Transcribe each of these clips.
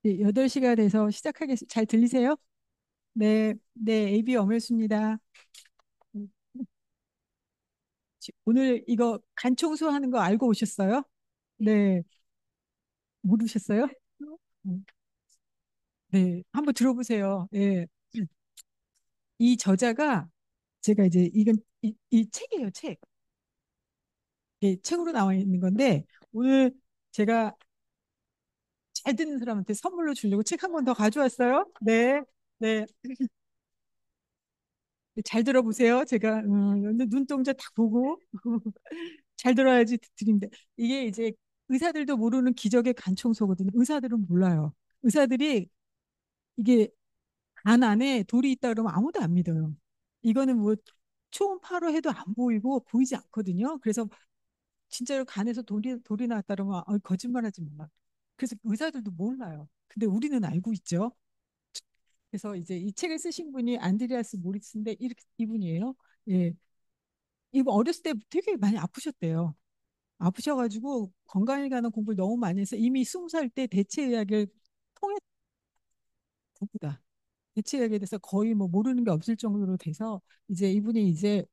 네, 8시가 돼서 시작하겠습니다. 잘 들리세요? 네, 네, AB 엄혜수입니다. 오늘 이거 간 청소하는 거 알고 오셨어요? 네, 모르셨어요? 음, 네, 한번 들어보세요. 예. 이 저자가 제가 이제 이건 이 책이에요, 책. 예, 책으로 나와 있는 건데 오늘 제가 잘 듣는 사람한테 선물로 주려고 책 한 권 더 가져왔어요. 네, 네. 잘 들어보세요. 제가 눈동자 딱 보고 잘 들어야지 드립니다. 이게 이제 의사들도 모르는 기적의 간 청소거든요. 의사들은 몰라요. 의사들이 이게 간 안에 돌이 있다 그러면 아무도 안 믿어요. 이거는 뭐 초음파로 해도 안 보이고 보이지 않거든요. 그래서 진짜로 간에서 돌이 나왔다 그러면 거짓말하지 마. 그래서 의사들도 몰라요. 근데 우리는 알고 있죠. 그래서 이제 이 책을 쓰신 분이 안드레아스 모리스인데 이렇게 이분이에요. 예. 이분 어렸을 때 되게 많이 아프셨대요. 아프셔가지고 건강에 관한 공부를 너무 많이 해서 이미 20살 때 대체의학을 통했 부부다. 대체의학에 대해서 거의 뭐 모르는 게 없을 정도로 돼서 이제 이분이 이제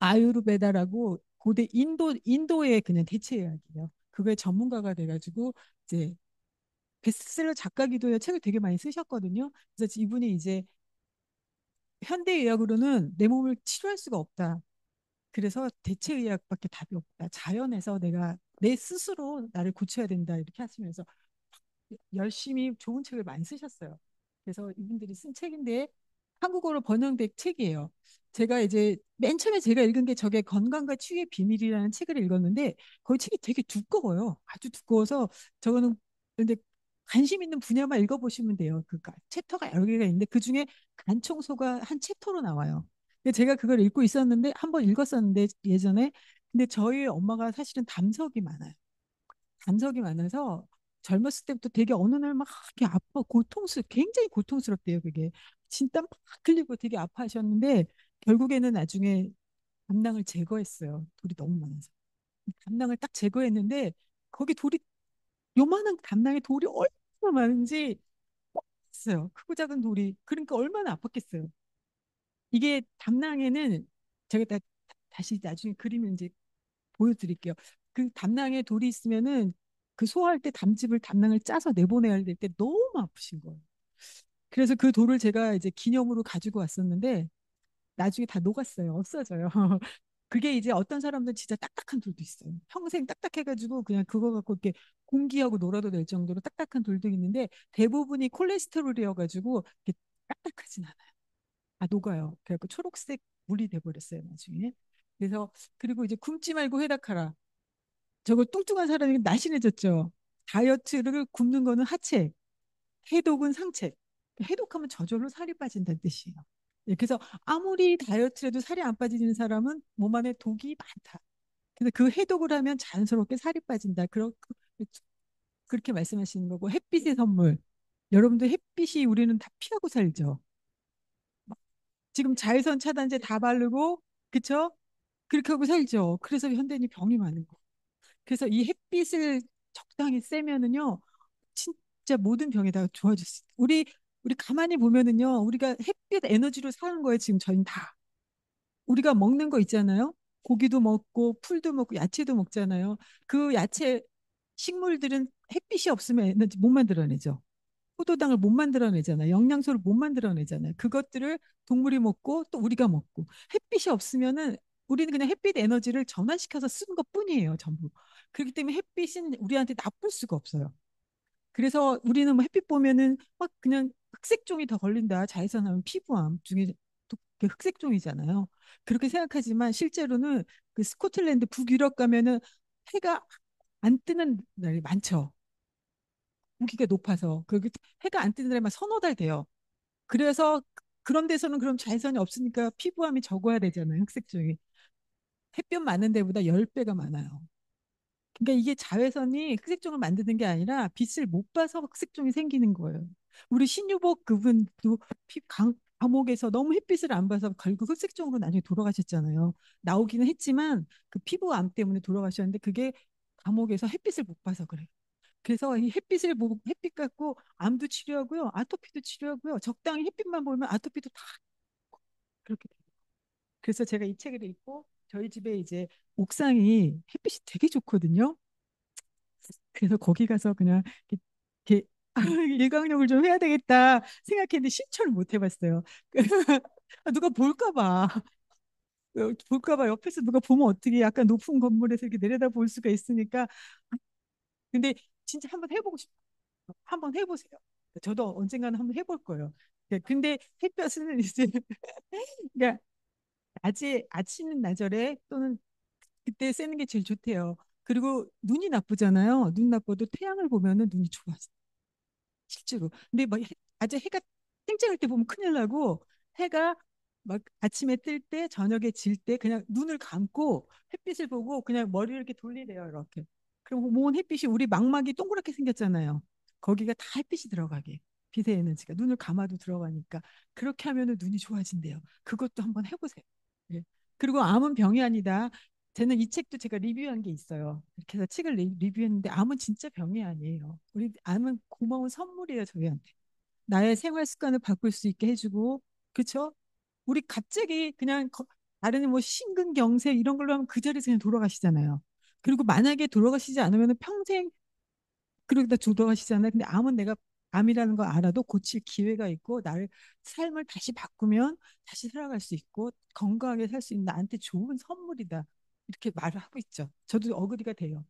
아유르베다라고 고대 인도의 그냥 대체의학이에요. 그거에 전문가가 돼가지고 이제 베스트셀러 작가기도 해요. 책을 되게 많이 쓰셨거든요. 그래서 이분이 이제 현대의학으로는 내 몸을 치료할 수가 없다. 그래서 대체의학밖에 답이 없다. 자연에서 내가 내 스스로 나를 고쳐야 된다. 이렇게 하시면서 열심히 좋은 책을 많이 쓰셨어요. 그래서 이분들이 쓴 책인데 한국어로 번역된 책이에요. 제가 이제 맨 처음에 제가 읽은 게 저게 건강과 치유의 비밀이라는 책을 읽었는데 거기 책이 되게 두꺼워요. 아주 두꺼워서 저거는 근데 관심 있는 분야만 읽어보시면 돼요. 그 챕터가 여러 개가 있는데 그 중에 간 청소가 한 챕터로 나와요. 근데 제가 그걸 읽고 있었는데 한번 읽었었는데 예전에 근데 저희 엄마가 사실은 담석이 많아요. 담석이 많아서 젊었을 때부터 되게 어느 날 막 이렇게 아파 굉장히 고통스럽대요 그게 진땀 막 흘리고 되게 아파하셨는데 결국에는 나중에 담낭을 제거했어요 돌이 너무 많아서 담낭을 딱 제거했는데 거기 돌이 요만한 담낭에 돌이 얼마나 많은지 뻔했어요 크고 작은 돌이 그러니까 얼마나 아팠겠어요 이게 담낭에는 제가 다시 나중에 그림을 이제 보여드릴게요. 그 담낭에 돌이 있으면은 그 소화할 때 담낭을 짜서 내보내야 될 때 너무 아프신 거예요. 그래서 그 돌을 제가 이제 기념으로 가지고 왔었는데 나중에 다 녹았어요. 없어져요. 그게 이제 어떤 사람들 진짜 딱딱한 돌도 있어요. 평생 딱딱해가지고 그냥 그거 갖고 이렇게 공기하고 놀아도 될 정도로 딱딱한 돌도 있는데 대부분이 콜레스테롤이어가지고 이렇게 딱딱하진 않아요. 다 녹아요. 그래갖고 초록색 물이 돼버렸어요. 나중에. 그래서 그리고 이제 굶지 말고 회닥하라. 저거 뚱뚱한 사람이 날씬해졌죠. 다이어트를 굶는 거는 하체, 해독은 상체. 해독하면 저절로 살이 빠진다는 뜻이에요. 예, 그래서 아무리 다이어트해도 살이 안 빠지는 사람은 몸 안에 독이 많다. 그래서 그 해독을 하면 자연스럽게 살이 빠진다. 그렇게 말씀하시는 거고 햇빛의 선물. 여러분들 햇빛이 우리는 다 피하고 살죠. 지금 자외선 차단제 다 바르고 그쵸? 그렇게 하고 살죠. 그래서 현대인이 병이 많은 거. 그래서 이 햇빛을 적당히 쐬면은요, 진짜 모든 병이 다 좋아질 수 있어요. 우리 가만히 보면은요, 우리가 햇빛 에너지로 사는 거예요, 지금 저희는 다. 우리가 먹는 거 있잖아요. 고기도 먹고, 풀도 먹고, 야채도 먹잖아요. 그 야채, 식물들은 햇빛이 없으면 에너지 못 만들어내죠. 포도당을 못 만들어내잖아요. 영양소를 못 만들어내잖아요. 그것들을 동물이 먹고 또 우리가 먹고 햇빛이 없으면은 우리는 그냥 햇빛 에너지를 전환시켜서 쓰는 것뿐이에요, 전부. 그렇기 때문에 햇빛은 우리한테 나쁠 수가 없어요. 그래서 우리는 뭐 햇빛 보면은 막 그냥 흑색종이 더 걸린다. 자외선 하면 피부암 중에 그 흑색종이잖아요. 그렇게 생각하지만 실제로는 그 스코틀랜드 북유럽 가면은 해가 안 뜨는 날이 많죠. 공기가 높아서 그 해가 안 뜨는 날만 서너 달 돼요. 그래서 그런 데서는 그럼 자외선이 없으니까 피부암이 적어야 되잖아요. 흑색종이. 햇볕 많은 데보다 10배가 많아요. 그러니까 이게 자외선이 흑색종을 만드는 게 아니라 빛을 못 봐서 흑색종이 생기는 거예요. 우리 신유복 그분도 감옥에서 너무 햇빛을 안 봐서 결국 흑색종으로 나중에 돌아가셨잖아요. 나오기는 했지만 그 피부암 때문에 돌아가셨는데 그게 감옥에서 햇빛을 못 봐서 그래요. 그래서 이 햇빛을 보고 햇빛 갖고 암도 치료하고요, 아토피도 치료하고요. 적당히 햇빛만 보면 아토피도 다 그렇게 돼요. 그래서 제가 이 책을 읽고 저희 집에 이제 옥상이 햇빛이 되게 좋거든요. 그래서 거기 가서 그냥 이렇게 일광욕을 좀 해야 되겠다 생각했는데 실천을 못 해봤어요. 누가 볼까 봐. 볼까 봐 옆에서 누가 보면 어떻게 약간 높은 건물에서 이렇게 내려다 볼 수가 있으니까. 근데 진짜 한번 해보고 싶어요. 한번 해보세요. 저도 언젠가는 한번 해볼 거예요. 근데 햇볕은 이제 그러니까 낮에 아침 나절에 또는 그때 쐬는 게 제일 좋대요. 그리고 눈이 나쁘잖아요. 눈 나빠도 태양을 보면은 눈이 좋아져. 실제로. 근데 막 아주 해가 쨍쨍할 때 보면 큰일 나고, 해가 막 아침에 뜰 때 저녁에 질 때 그냥 눈을 감고 햇빛을 보고 그냥 머리를 이렇게 돌리래요. 이렇게. 그럼 온 햇빛이 우리 망막이 동그랗게 생겼잖아요. 거기가 다 햇빛이 들어가게. 빛의 에너지가 눈을 감아도 들어가니까 그렇게 하면은 눈이 좋아진대요. 그것도 한번 해보세요. 예. 그리고 암은 병이 아니다. 저는 이 책도 제가 리뷰한 게 있어요. 이렇게 해서 책을 리뷰했는데 암은 진짜 병이 아니에요. 우리 암은 고마운 선물이에요, 저희한테. 나의 생활 습관을 바꿀 수 있게 해주고, 그렇죠? 우리 갑자기 그냥 다른 뭐 심근경색 이런 걸로 하면 그 자리에서 그냥 돌아가시잖아요. 그리고 만약에 돌아가시지 않으면 평생 그러다 돌아가시잖아요. 근데 암은 내가 암이라는 걸 알아도 고칠 기회가 있고 나를 삶을 다시 바꾸면 다시 살아갈 수 있고 건강하게 살 수 있는 나한테 좋은 선물이다. 이렇게 말을 하고 있죠. 저도 어그리가 돼요.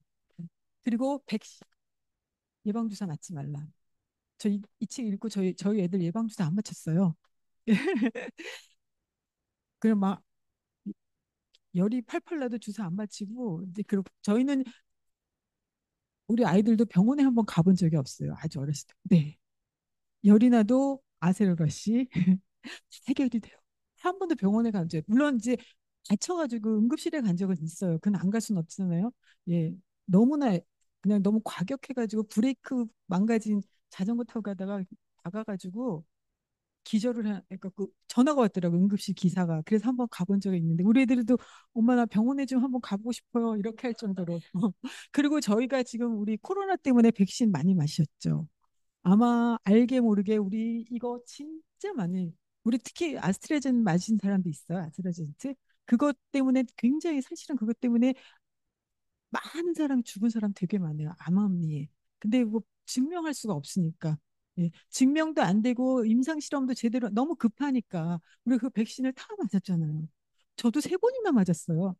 그리고 백신 예방주사 맞지 말라. 이 책 읽고 저희 애들 예방주사 안 맞췄어요. 그냥 막 열이 팔팔 나도 주사 안 맞히고 이제 그리고 저희는 우리 아이들도 병원에 한번 가본 적이 없어요. 아주 어렸을 때. 네. 열이 나도 아세로라씨 해결이 돼요. 한 번도 병원에 간 적, 물론 이제 다쳐가지고 응급실에 간 적은 있어요. 그건 안 갈 수는 없잖아요. 예, 너무나 그냥 너무 과격해가지고 브레이크 망가진 자전거 타고 가다가 박아가지고 기절을 그러니까 그 전화가 왔더라고 응급실 기사가. 그래서 한번 가본 적이 있는데 우리 애들도 엄마 나 병원에 좀 한번 가보고 싶어요 이렇게 할 정도로. 그리고 저희가 지금 우리 코로나 때문에 백신 많이 마셨죠. 아마 알게 모르게 우리 이거 진짜 많이 우리 특히 아스트라젠 맞은 사람도 있어요. 아스트라젠트. 그것 때문에 굉장히 사실은 그것 때문에 많은 사람 죽은 사람 되게 많아요. 암암리에. 근데 뭐 증명할 수가 없으니까. 예, 증명도 안 되고 임상 실험도 제대로 너무 급하니까 우리 그 백신을 다 맞았잖아요. 저도 세 번이나 맞았어요.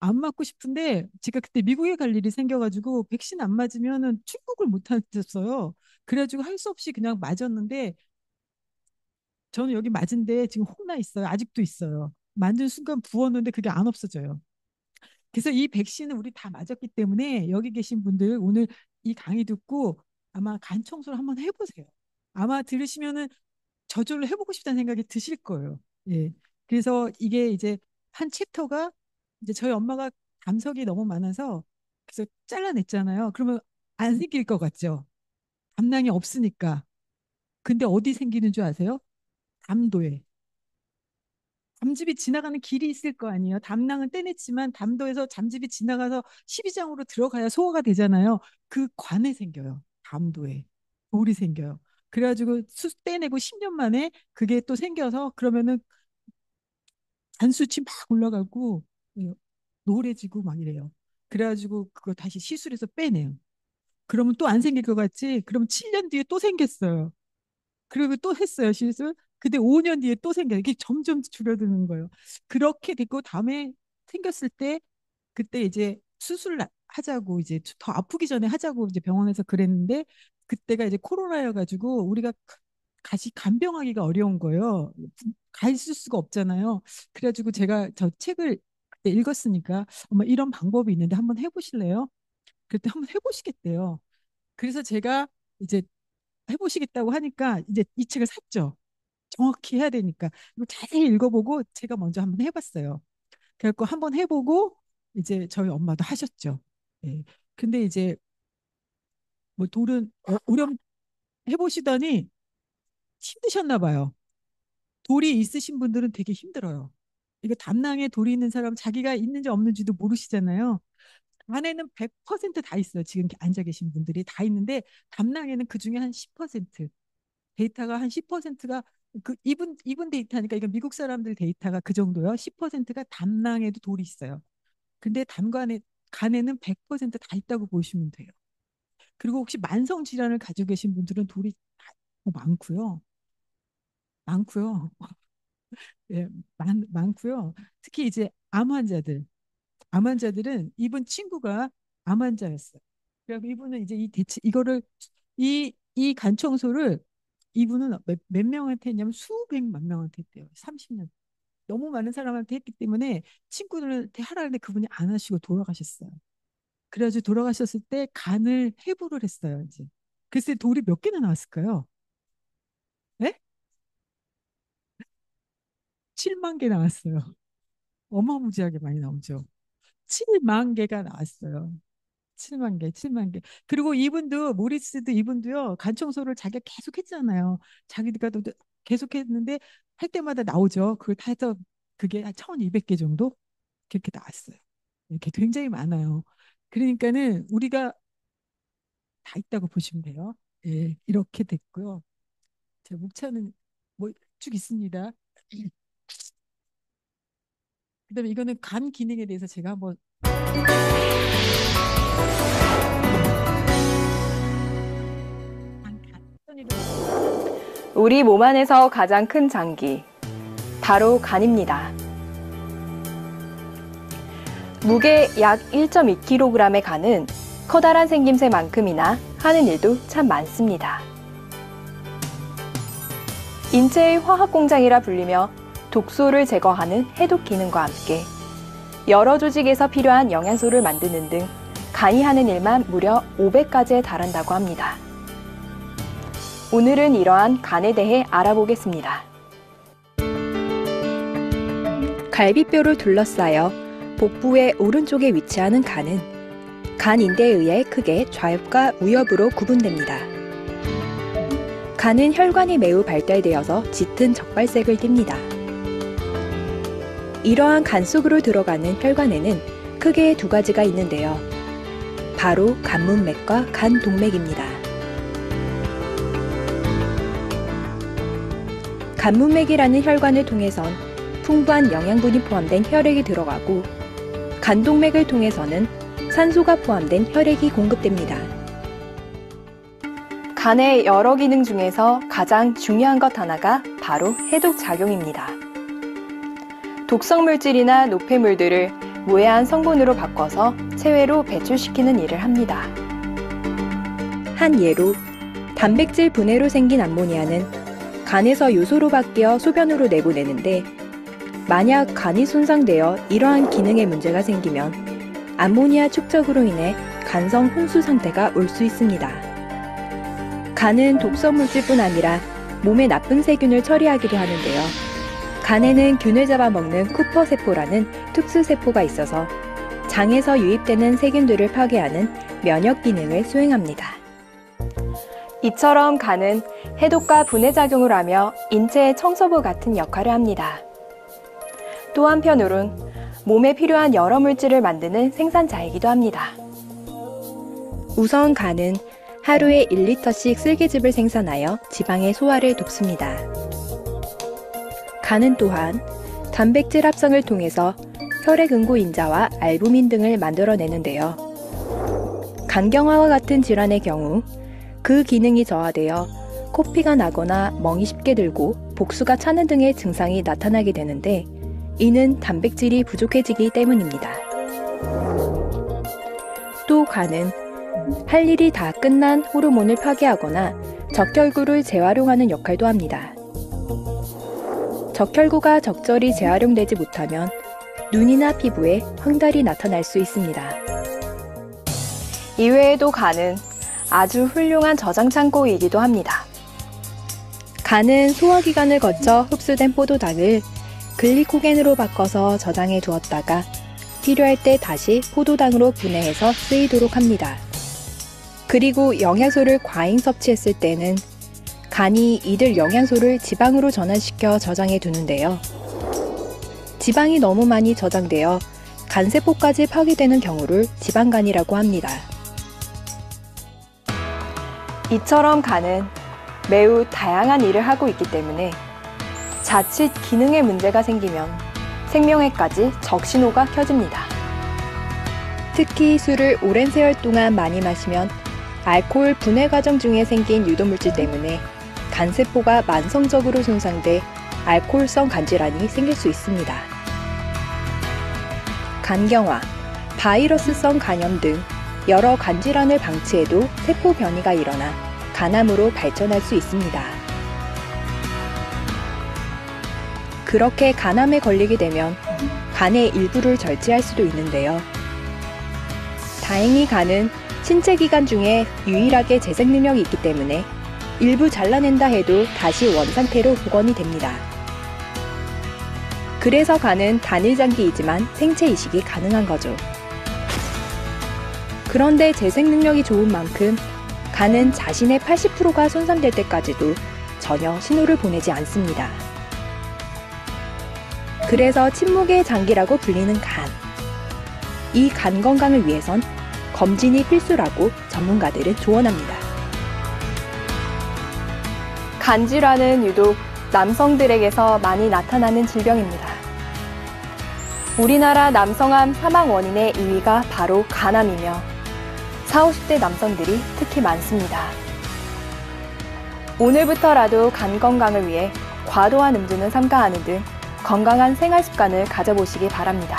안 맞고 싶은데 제가 그때 미국에 갈 일이 생겨가지고 백신 안 맞으면은 출국을 못 했었어요. 그래가지고 할 수 없이 그냥 맞았는데 저는 여기 맞은데 지금 혼나 있어요. 아직도 있어요. 만든 순간 부었는데 그게 안 없어져요. 그래서 이 백신은 우리 다 맞았기 때문에 여기 계신 분들 오늘 이 강의 듣고 아마 간 청소를 한번 해보세요. 아마 들으시면은 저절로 해보고 싶다는 생각이 드실 거예요. 예. 그래서 이게 이제 한 챕터가 이제 저희 엄마가 담석이 너무 많아서 그래서 잘라냈잖아요. 그러면 안 생길 것 같죠? 담낭이 없으니까. 근데 어디 생기는 줄 아세요? 담도에. 잠집이 지나가는 길이 있을 거 아니에요. 담낭은 떼냈지만 담도에서 잠집이 지나가서 십이장으로 들어가야 소화가 되잖아요. 그 관에 생겨요. 담도에 돌이 생겨요. 그래가지고 떼내고 10년 만에 그게 또 생겨서 그러면은 단수치 막 올라가고 노래지고 막 이래요. 그래가지고 그거 다시 시술해서 빼내요. 그러면 또 안 생길 것 같지? 그럼 7년 뒤에 또 생겼어요. 그리고 또 했어요, 시술. 근데 5년 뒤에 또 생겨요. 이게 점점 줄어드는 거예요. 그렇게 됐고, 다음에 생겼을 때, 그때 이제 수술을 하자고, 이제 더 아프기 전에 하자고 이제 병원에서 그랬는데, 그때가 이제 코로나여가지고, 우리가 다시 간병하기가 어려운 거예요. 가 있을 수가 없잖아요. 그래가지고 제가 저 책을 그때 읽었으니까, 엄마 이런 방법이 있는데 한번 해보실래요? 그때 한번 해보시겠대요. 그래서 제가 이제 해보시겠다고 하니까 이제 이 책을 샀죠. 정확히 해야 되니까. 이거 자세히 읽어보고 제가 먼저 한번 해봤어요. 그래갖고 한번 해보고 이제 저희 엄마도 하셨죠. 예. 근데 이제 뭐 돌은 오렴 해보시더니 힘드셨나 봐요. 돌이 있으신 분들은 되게 힘들어요. 이거 담낭에 돌이 있는 사람 자기가 있는지 없는지도 모르시잖아요. 간에는 100%다 있어요. 지금 앉아 계신 분들이 다 있는데 담낭에는 그 중에 한 10%, 데이터가 한 10%가 그 이분 데이터니까 이건 미국 사람들 데이터가 그 정도요. 10%가 담낭에도 돌이 있어요. 근데 간에는 100%다 있다고 보시면 돼요. 그리고 혹시 만성 질환을 가지고 계신 분들은 돌이 많고요. 많고요. 예, 많고요. 특히 이제 암 환자들은 이분 친구가 암 환자였어요. 그래서 이분은 이제 이 간 청소를 이분은 몇 명한테 했냐면 수백만 명한테 했대요. 30년. 너무 많은 사람한테 했기 때문에 친구들한테 하라는데 그분이 안 하시고 돌아가셨어요. 그래가지고 돌아가셨을 때 간을 해부를 했어요, 이제. 글쎄 돌이 몇 개나 나왔을까요? 네? 7만 개 나왔어요. 어마무지하게 많이 나오죠. 7만 개가 나왔어요. 7만 개, 7만 개. 그리고 모리스도 이분도요, 간 청소를 자기가 계속 했잖아요. 자기가 또 계속 했는데, 할 때마다 나오죠. 그걸 다 해서 그게 한 1200개 정도? 그렇게 나왔어요. 이렇게 굉장히 많아요. 그러니까는 우리가 다 있다고 보시면 돼요. 예, 이렇게 됐고요. 제 목차는 뭐 쭉 있습니다. 그다음에 이거는 간 기능에 대해서 제가 한번 어떤 일을 우리 몸 안에서 가장 큰 장기, 바로 간입니다. 무게 약 1.2kg의 간은 커다란 생김새만큼이나 하는 일도 참 많습니다. 인체의 화학공장이라 불리며 독소를 제거하는 해독 기능과 함께 여러 조직에서 필요한 영양소를 만드는 등 간이 하는 일만 무려 500가지에 달한다고 합니다. 오늘은 이러한 간에 대해 알아보겠습니다. 갈비뼈로 둘러싸여 복부의 오른쪽에 위치하는 간은 간인대에 의해 크게 좌엽과 우엽으로 구분됩니다. 간은 혈관이 매우 발달되어서 짙은 적발색을 띱니다. 이러한 간 속으로 들어가는 혈관에는 크게 두 가지가 있는데요. 바로 간문맥과 간동맥입니다. 간문맥이라는 혈관을 통해선 풍부한 영양분이 포함된 혈액이 들어가고 간동맥을 통해서는 산소가 포함된 혈액이 공급됩니다. 간의 여러 기능 중에서 가장 중요한 것 하나가 바로 해독작용입니다. 독성물질이나 노폐물들을 무해한 성분으로 바꿔서 체외로 배출시키는 일을 합니다. 한 예로 단백질 분해로 생긴 암모니아는 간에서 요소로 바뀌어 소변으로 내보내는데 만약 간이 손상되어 이러한 기능에 문제가 생기면 암모니아 축적으로 인해 간성 혼수 상태가 올 수 있습니다. 간은 독성물질뿐 아니라 몸에 나쁜 세균을 처리하기도 하는데요. 간에는 균을 잡아먹는 쿠퍼세포라는 특수세포가 있어서 장에서 유입되는 세균들을 파괴하는 면역 기능을 수행합니다. 이처럼 간은 해독과 분해작용을 하며 인체의 청소부 같은 역할을 합니다. 또 한편으론 몸에 필요한 여러 물질을 만드는 생산자이기도 합니다. 우선 간은 하루에 1리터씩 쓸개즙을 생산하여 지방의 소화를 돕습니다. 간은 또한 단백질 합성을 통해서 혈액응고인자와 알부민 등을 만들어내는데요. 간경화와 같은 질환의 경우 그 기능이 저하되어 코피가 나거나 멍이 쉽게 들고 복수가 차는 등의 증상이 나타나게 되는데 이는 단백질이 부족해지기 때문입니다. 또 간은 할 일이 다 끝난 호르몬을 파괴하거나 적혈구를 재활용하는 역할도 합니다. 적혈구가 적절히 재활용되지 못하면 눈이나 피부에 황달이 나타날 수 있습니다. 이외에도 간은 아주 훌륭한 저장 창고이기도 합니다. 간은 소화기관을 거쳐 흡수된 포도당을 글리코겐으로 바꿔서 저장해 두었다가 필요할 때 다시 포도당으로 분해해서 쓰이도록 합니다. 그리고 영양소를 과잉 섭취했을 때는 간이 이들 영양소를 지방으로 전환시켜 저장해 두는데요. 지방이 너무 많이 저장되어 간세포까지 파괴되는 경우를 지방간이라고 합니다. 이처럼 간은 매우 다양한 일을 하고 있기 때문에 자칫 기능에 문제가 생기면 생명에까지 적신호가 켜집니다. 특히 술을 오랜 세월 동안 많이 마시면 알코올 분해 과정 중에 생긴 유도물질 때문에 간세포가 만성적으로 손상돼 알코올성 간질환이 생길 수 있습니다. 간경화, 바이러스성 간염 등 여러 간질환을 방치해도 세포 변이가 일어나 간암으로 발전할 수 있습니다. 그렇게 간암에 걸리게 되면 간의 일부를 절제할 수도 있는데요. 다행히 간은 신체 기관 중에 유일하게 재생 능력이 있기 때문에 일부 잘라낸다 해도 다시 원상태로 복원이 됩니다. 그래서 간은 단일장기이지만 생체 이식이 가능한 거죠. 그런데 재생 능력이 좋은 만큼 간은 자신의 80%가 손상될 때까지도 전혀 신호를 보내지 않습니다. 그래서 침묵의 장기라고 불리는 간. 이 간 건강을 위해선 검진이 필수라고 전문가들은 조언합니다. 간 질환은 유독 남성들에게서 많이 나타나는 질병입니다. 우리나라 남성암 사망 원인의 2위가 바로 간암이며 40, 50대 남성들이 특히 많습니다. 오늘부터라도 간 건강을 위해 과도한 음주는 삼가하는 등 건강한 생활 습관을 가져보시기 바랍니다.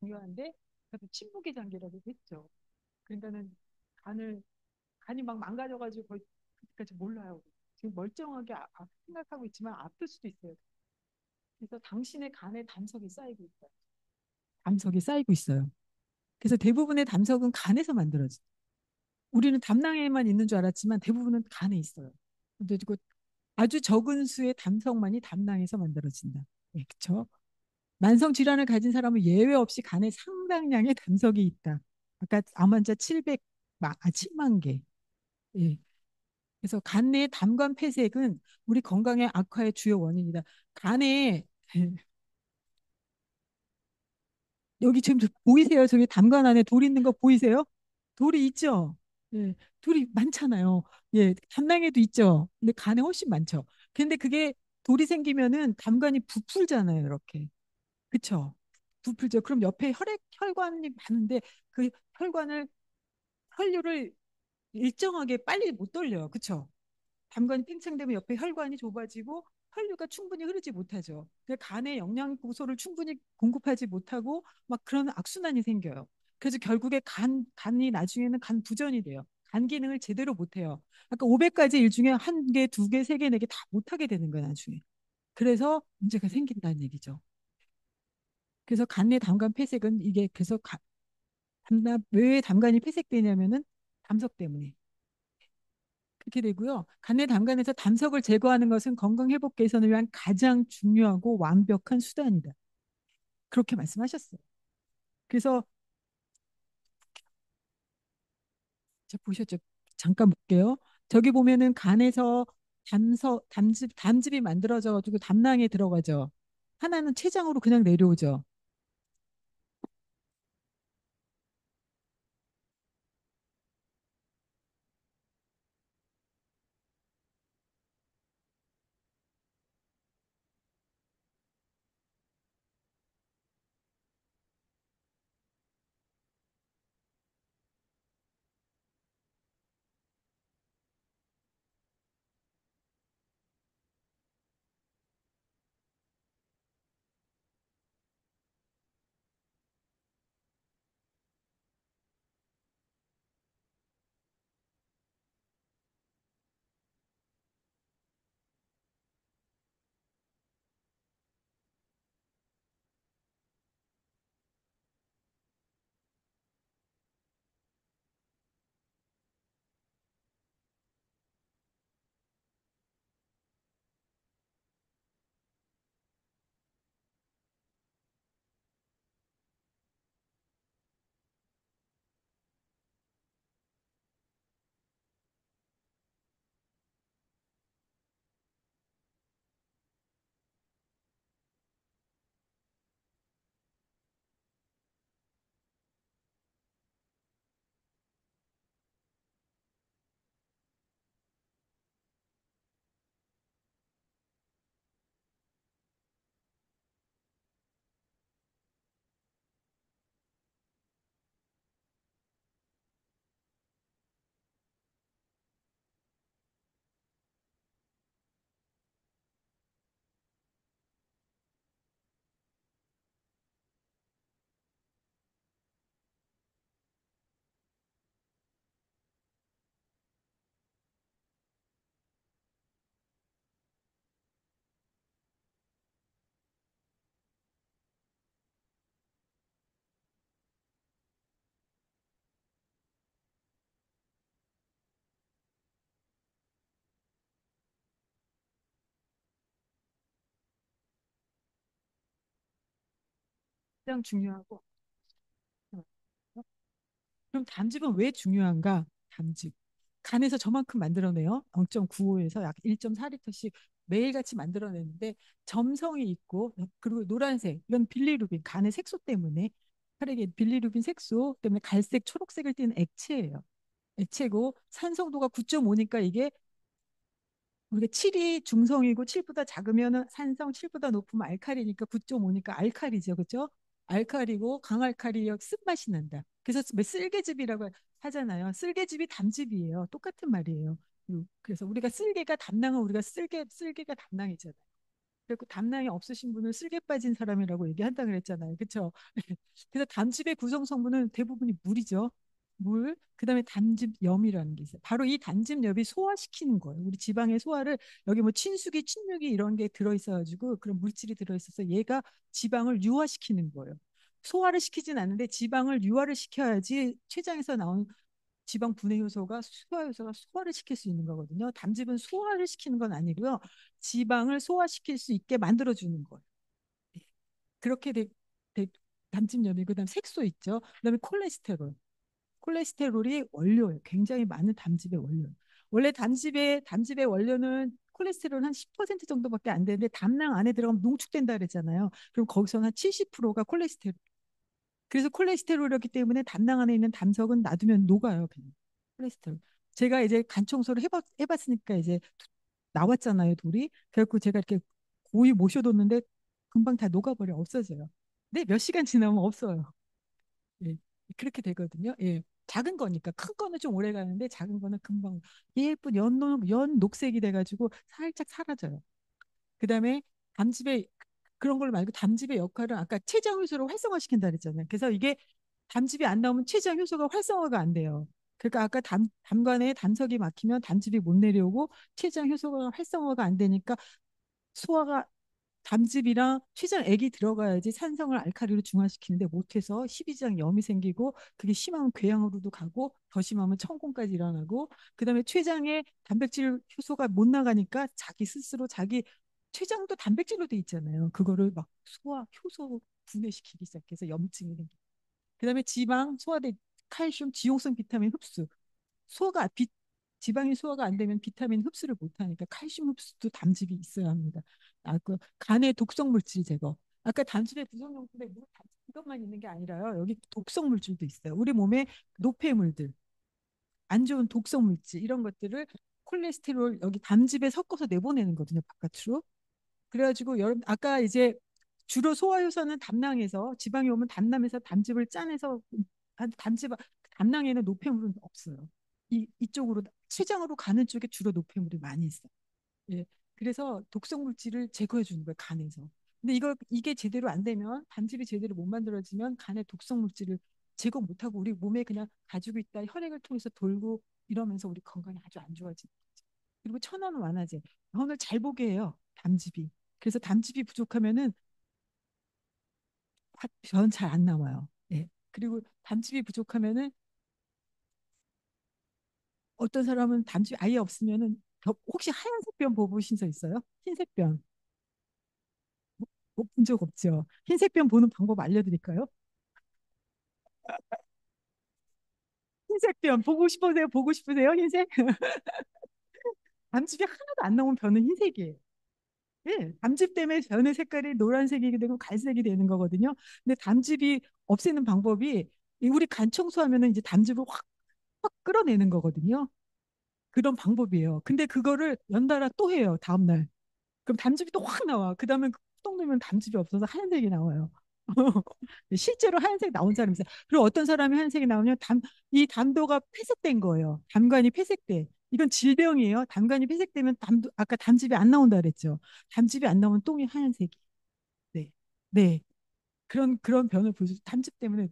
중요한데 그래도 침묵의 장기라고 했죠. 그러니까는 간을 간이 막 망가져가지고 거의 그때까지 몰라요. 지금 멀쩡하게 생각하고 있지만 아플 수도 있어요. 그래서 당신의 간에 담석이 쌓이고 있어요. 담석이 쌓이고 있어요. 그래서 대부분의 담석은 간에서 만들어져요. 우리는 담낭에만 있는 줄 알았지만 대부분은 간에 있어요. 근데 그 아주 적은 수의 담석만이 담낭에서 만들어진다. 네, 그렇죠? 만성 질환을 가진 사람은 예외 없이 간에 상당량의 담석이 있다. 아까 암 환자 700만 개. 예. 그래서 간 내 담관 폐색은 우리 건강의 악화의 주요 원인이다. 간에 여기 지금 보이세요? 저기 담관 안에 돌 있는 거 보이세요? 돌이 있죠? 예, 돌이 많잖아요. 예, 담낭에도 있죠. 근데 간에 훨씬 많죠. 근데 그게 돌이 생기면은 담관이 부풀잖아요, 이렇게. 그쵸? 부풀죠. 그럼 옆에 혈관이 많은데 그 혈관을 혈류를 일정하게 빨리 못 돌려요. 그쵸? 담관이 팽창되면 옆에 혈관이 좁아지고 혈류가 충분히 흐르지 못하죠. 간에 영양소를 충분히 공급하지 못하고 막 그런 악순환이 생겨요. 그래서 결국에 간이 나중에는 간 부전이 돼요. 간 기능을 제대로 못해요. 아까 500가지 일 중에 한 개, 두 개, 세 개, 네 개 다 못하게 되는 거예요, 나중에. 그래서 문제가 생긴다는 얘기죠. 그래서 간내 담관 폐색은 이게 계속 왜 담관이 폐색되냐면은 담석 때문에. 그렇게 되고요. 간내 담관에서 담석을 제거하는 것은 건강 회복 개선을 위한 가장 중요하고 완벽한 수단이다. 그렇게 말씀하셨어요. 그래서 자 보셨죠? 잠깐 볼게요. 저기 보면은 간에서 담즙이 만들어져 가지고 담낭에 들어가죠. 하나는 췌장으로 그냥 내려오죠. 가장 중요하고. 그럼 담즙은 왜 중요한가? 담즙. 간에서 저만큼 만들어내요. 0.95에서 약 1.4리터씩 매일같이 만들어내는데 점성이 있고 그리고 노란색 이건 빌리루빈 간의 색소 때문에 혈액에 빌리루빈 색소 때문에 갈색, 초록색을 띠는 액체예요. 액체고 산성도가 9.5니까 이게 우리가 7이 중성이고 7보다 작으면은 산성, 7보다 높으면 알칼리니까 9.5니까 알칼리죠. 그죠? 알칼리고 강알칼리 쓴맛이 난다. 그래서 왜 쓸개즙이라고 하잖아요. 쓸개즙이 담즙이에요. 똑같은 말이에요. 그래서 우리가 쓸개가 담낭은 우리가 쓸개가 담낭이잖아요. 그리고 담낭이 없으신 분은 쓸개 빠진 사람이라고 얘기한다 그랬잖아요. 그렇죠? 그래서 담즙의 구성 성분은 대부분이 물이죠. 물, 그다음에 담즙염이라는 게 있어요. 바로 이 담즙염이 소화시키는 거예요. 우리 지방의 소화를 여기 뭐 친수기, 친육이 이런 게 들어있어가지고 그런 물질이 들어있어서 얘가 지방을 유화시키는 거예요. 소화를 시키진 않는데 지방을 유화를 시켜야지 췌장에서 나온 지방 분해 효소가 소화 효소가 소화를 시킬 수 있는 거거든요. 담즙은 소화를 시키는 건 아니고요. 지방을 소화시킬 수 있게 만들어 주는 거예요. 네. 그렇게 담즙염이 그다음 색소 있죠. 그다음에 콜레스테롤. 콜레스테롤이 원료예요. 굉장히 많은 담즙의 원료. 원래 담즙의 원료는 콜레스테롤 한 10% 정도밖에 안 되는데 담낭 안에 들어가면 농축된다 그랬잖아요. 그럼 거기서는 한 70%가 콜레스테롤. 그래서 콜레스테롤이었기 때문에 담낭 안에 있는 담석은 놔두면 녹아요. 그냥. 콜레스테롤. 제가 이제 간 청소를 해봤으니까 이제 나왔잖아요, 돌이. 그래갖고 제가 이렇게 고이 모셔뒀는데 금방 다 녹아버려, 없어져요. 근데 몇 시간 지나면 없어요. 예. 그렇게 되거든요. 예. 작은 거니까 큰 거는 좀 오래 가는데 작은 거는 금방 예쁜 연 녹색이 돼가지고 살짝 사라져요. 그다음에 담즙의 그런 걸 말고 담즙의 역할은 아까 췌장 효소를 활성화시킨다 그랬잖아요. 그래서 이게 담즙이 안 나오면 췌장 효소가 활성화가 안 돼요. 그러니까 아까 담관에 담석이 막히면 담즙이 못 내려오고 췌장 효소가 활성화가 안 되니까 소화가 담즙이랑 췌장액이 들어가야지 산성을 알칼리로 중화시키는데 못해서 십이지장 염이 생기고 그게 심하면 궤양으로도 가고 더 심하면 천공까지 일어나고 그다음에 췌장에 단백질 효소가 못 나가니까 자기 스스로 자기 췌장도 단백질로 돼 있잖아요. 그거를 막 소화 효소 분해시키기 시작해서 염증이 생기. 그다음에 지방 소화돼 칼슘 지용성 비타민 흡수 소화가 지방이 소화가 안 되면 비타민 흡수를 못 하니까 칼슘 흡수도 담즙이 있어야 합니다. 그 간의 독성 물질 제거. 아까 담즙의 구성용품에 물 담즙 이것만 있는 게 아니라요. 여기 독성 물질도 있어요. 우리 몸에 노폐물들, 안 좋은 독성 물질 이런 것들을 콜레스테롤 여기 담즙에 섞어서 내보내는 거거든요. 바깥으로. 그래가지고 여러분 아까 이제 주로 소화효소는 담낭에서 지방이 오면 담낭에서 담즙을 짜내서 담즙 담낭에는 노폐물은 없어요. 이쪽으로 췌장으로 가는 쪽에 주로 노폐물이 많이 있어요. 예. 그래서 독성 물질을 제거해 주는 거예요, 간에서. 근데 이게 제대로 안 되면 담즙이 제대로 못 만들어지면 간에 독성 물질을 제거 못 하고 우리 몸에 그냥 가지고 있다 혈액을 통해서 돌고 이러면서 우리 건강이 아주 안 좋아지는 거죠. 그리고 천연 완화제. 병을 잘 보게 해요, 담즙이. 그래서 담즙이 부족하면은 변 잘 안 나와요. 예. 그리고 담즙이 부족하면은 어떤 사람은 담즙이 아예 없으면은 혹시 하얀색 변 보신 적 있어요? 흰색 변. 본 적 없죠. 흰색 변 보는 방법 알려드릴까요? 흰색 변 보고 싶으세요? 보고 싶으세요? 흰색? 담즙이 하나도 안 나오면 변은 흰색이에요. 예, 담즙 때문에 변의 색깔이 노란색이 되고 갈색이 되는 거거든요. 근데 담즙이 없애는 방법이 우리 간 청소하면은 이제 담즙을 확 끌어내는 거거든요. 그런 방법이에요. 근데 그거를 연달아 또 해요. 다음날. 그럼 담즙이 또 확 나와. 그 다음에 뚜껑 넣으면 담즙이 없어서 하얀색이 나와요. 실제로 하얀색 나온 사람이 있어요. 그리고 어떤 사람이 하얀색이 나오면 이 담도가 폐색된 거예요. 담관이 폐색돼. 이건 질병이에요. 담관이 폐색되면 아까 담즙이 안 나온다 그랬죠. 담즙이 안 나오면 똥이 하얀색이. 네. 네. 그런 변을 보여줘. 담즙 때문에.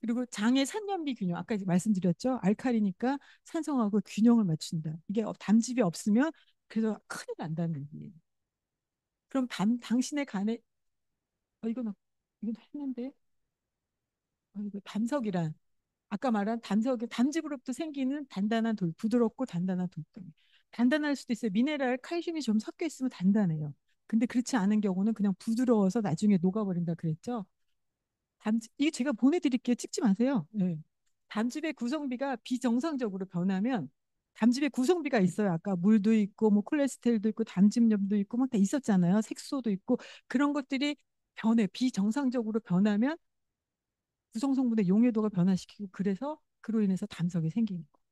그리고 장의 산염비 균형. 아까 이제 말씀드렸죠. 알칼리니까 산성하고 균형을 맞춘다. 이게 담즙이 없으면 그래서 큰일 난다는 얘기예요. 그럼 당신의 간에 이건 했는데 이거 담석이란 아까 말한 담즙으로부터 생기는 단단한 돌, 부드럽고 단단한 돌덩이. 단단할 수도 있어요. 미네랄, 칼슘이 좀 섞여 있으면 단단해요. 근데 그렇지 않은 경우는 그냥 부드러워서 나중에 녹아버린다 그랬죠. 이게 제가 보내드릴게요. 찍지 마세요. 예. 담즙의 구성비가 비정상적으로 변하면 담즙의 구성비가 있어요. 아까 물도 있고 뭐 콜레스테롤도 있고 담즙염도 있고 막 다 있었잖아요. 색소도 있고 그런 것들이 비정상적으로 변하면 구성 성분의 용해도가 변화시키고 그래서 그로 인해서 담석이 생기는 거예요.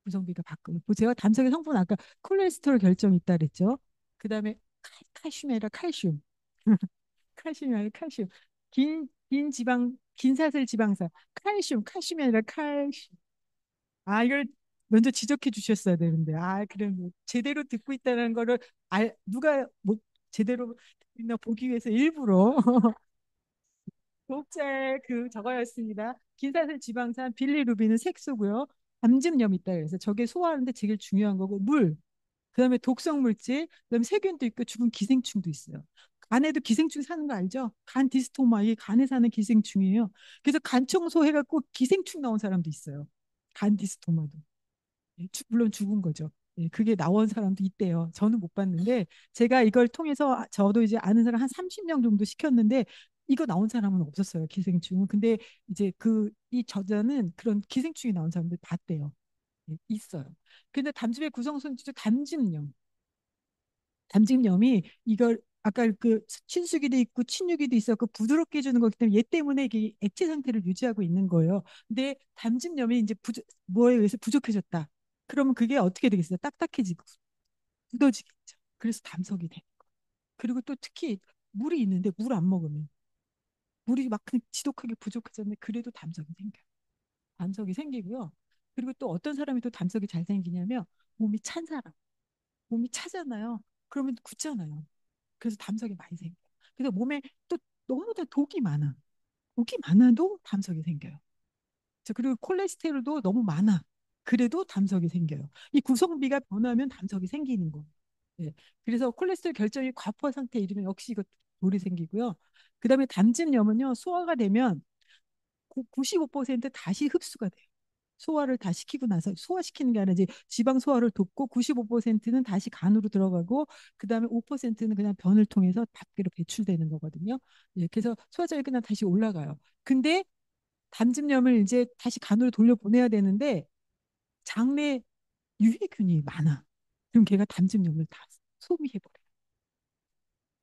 구성비가 바뀌고 제가 담석의 성분 아까 콜레스테롤 결정이 있다 그랬죠. 그다음에 칼슘이 아니라 칼슘. 칼슘이 아니라 칼슘. 긴 지방, 긴사슬 지방산. 칼슘이 아니라 칼슘. 아, 이걸 먼저 지적해 주셨어야 되는데. 아, 그래, 뭐, 제대로 듣고 있다는 거를, 누가, 뭐, 제대로 듣고 있나 보기 위해서 일부러 독자의 그 저거였습니다. 긴사슬 지방산, 빌리루빈은 색소고요. 담즙염이 있다 그래서 저게 소화하는데 제일 중요한 거고, 물. 그다음에 독성 물질, 그다음에 세균도 있고 죽은 기생충도 있어요. 간에도 기생충 사는 거 알죠? 간 디스토마 이게 간에 사는 기생충이에요. 그래서 간 청소해갖고 기생충 나온 사람도 있어요. 간 디스토마도. 예, 물론 죽은 거죠. 예, 그게 나온 사람도 있대요. 저는 못 봤는데 제가 이걸 통해서 저도 이제 아는 사람 한 30명 정도 시켰는데 이거 나온 사람은 없었어요. 기생충은. 근데 이제 이 저자는 그런 기생충이 나온 사람들 봤대요. 예, 있어요. 근데 담즙의 구성성 담즙염. 담즙염이 이걸 아까 그 친수기도 있고 친유기도 있었고 부드럽게 해주는 거기 때문에 얘 때문에 이게 액체 상태를 유지하고 있는 거예요. 근데 담즙염이 이제 뭐에 의해서 부족해졌다. 그러면 그게 어떻게 되겠어요? 딱딱해지고 굳어지겠죠. 그래서 담석이 돼. 그리고 또 특히 물이 있는데 물 안 먹으면 물이 막 그냥 지독하게 부족해졌는데 그래도 담석이 생겨요. 담석이 생기고요. 그리고 또 어떤 사람이 또 담석이 잘 생기냐면 몸이 찬 사람. 몸이 차잖아요. 그러면 굳잖아요. 그래서 담석이 많이 생겨요. 그래서 몸에 또 너무 다 독이 많아. 독이 많아도 담석이 생겨요. 그리고 콜레스테롤도 너무 많아. 그래도 담석이 생겨요. 이 구성비가 변하면 담석이 생기는 거예요. 예. 그래서 콜레스테롤 결정이 과포화 상태에 이르면 역시 이거 돌이 생기고요. 그다음에 담즙염은요, 소화가 되면 95% 다시 흡수가 돼요. 소화를 다 시키고 나서 소화시키는 게 아니라 이제 지방 소화를 돕고 95%는 다시 간으로 들어가고 그다음에 5%는 그냥 변을 통해서 밖으로 배출되는 거거든요. 예, 그래서 소화력이 그냥 다시 올라가요. 근데 담즙염을 이제 다시 간으로 돌려보내야 되는데 장내 유해균이 많아. 그럼 걔가 담즙염을 다 소비해버려요.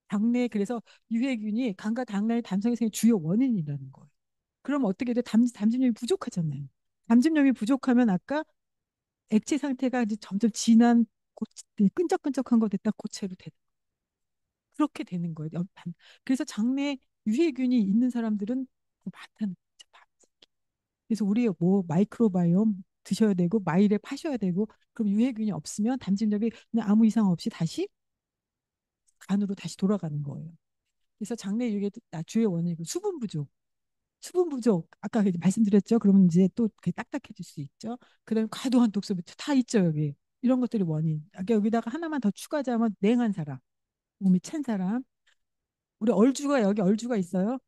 장내 그래서 유해균이 간과 당나의 담성이 생긴 주요 원인이라는 거예요. 그럼 어떻게 돼? 담즙염이 부족하잖아요. 담즙염이 부족하면 아까 액체 상태가 이제 점점 진한 끈적끈적한 거 됐다 고체로 됐다. 그렇게 되는 거예요. 그래서 장내에 유해균이 있는 사람들은 더 많다는 거죠. 그래서 우리 뭐 마이크로바이옴 드셔야 되고 마이랩 하셔야 되고 그럼 유해균이 없으면 담즙력이 그냥 아무 이상 없이 다시 간으로 다시 돌아가는 거예요. 그래서 장내 유해 주요 원인이고 수분 부족. 수분 부족 아까 말씀드렸죠. 그러면 이제 또 그게 딱딱해질 수 있죠. 그다음에 과도한 독소부 다 있죠 여기. 이런 것들이 원인. 아까 여기다가 하나만 더 추가하자면 냉한 사람, 몸이 찬 사람. 우리 얼주가 여기 얼주가 있어요.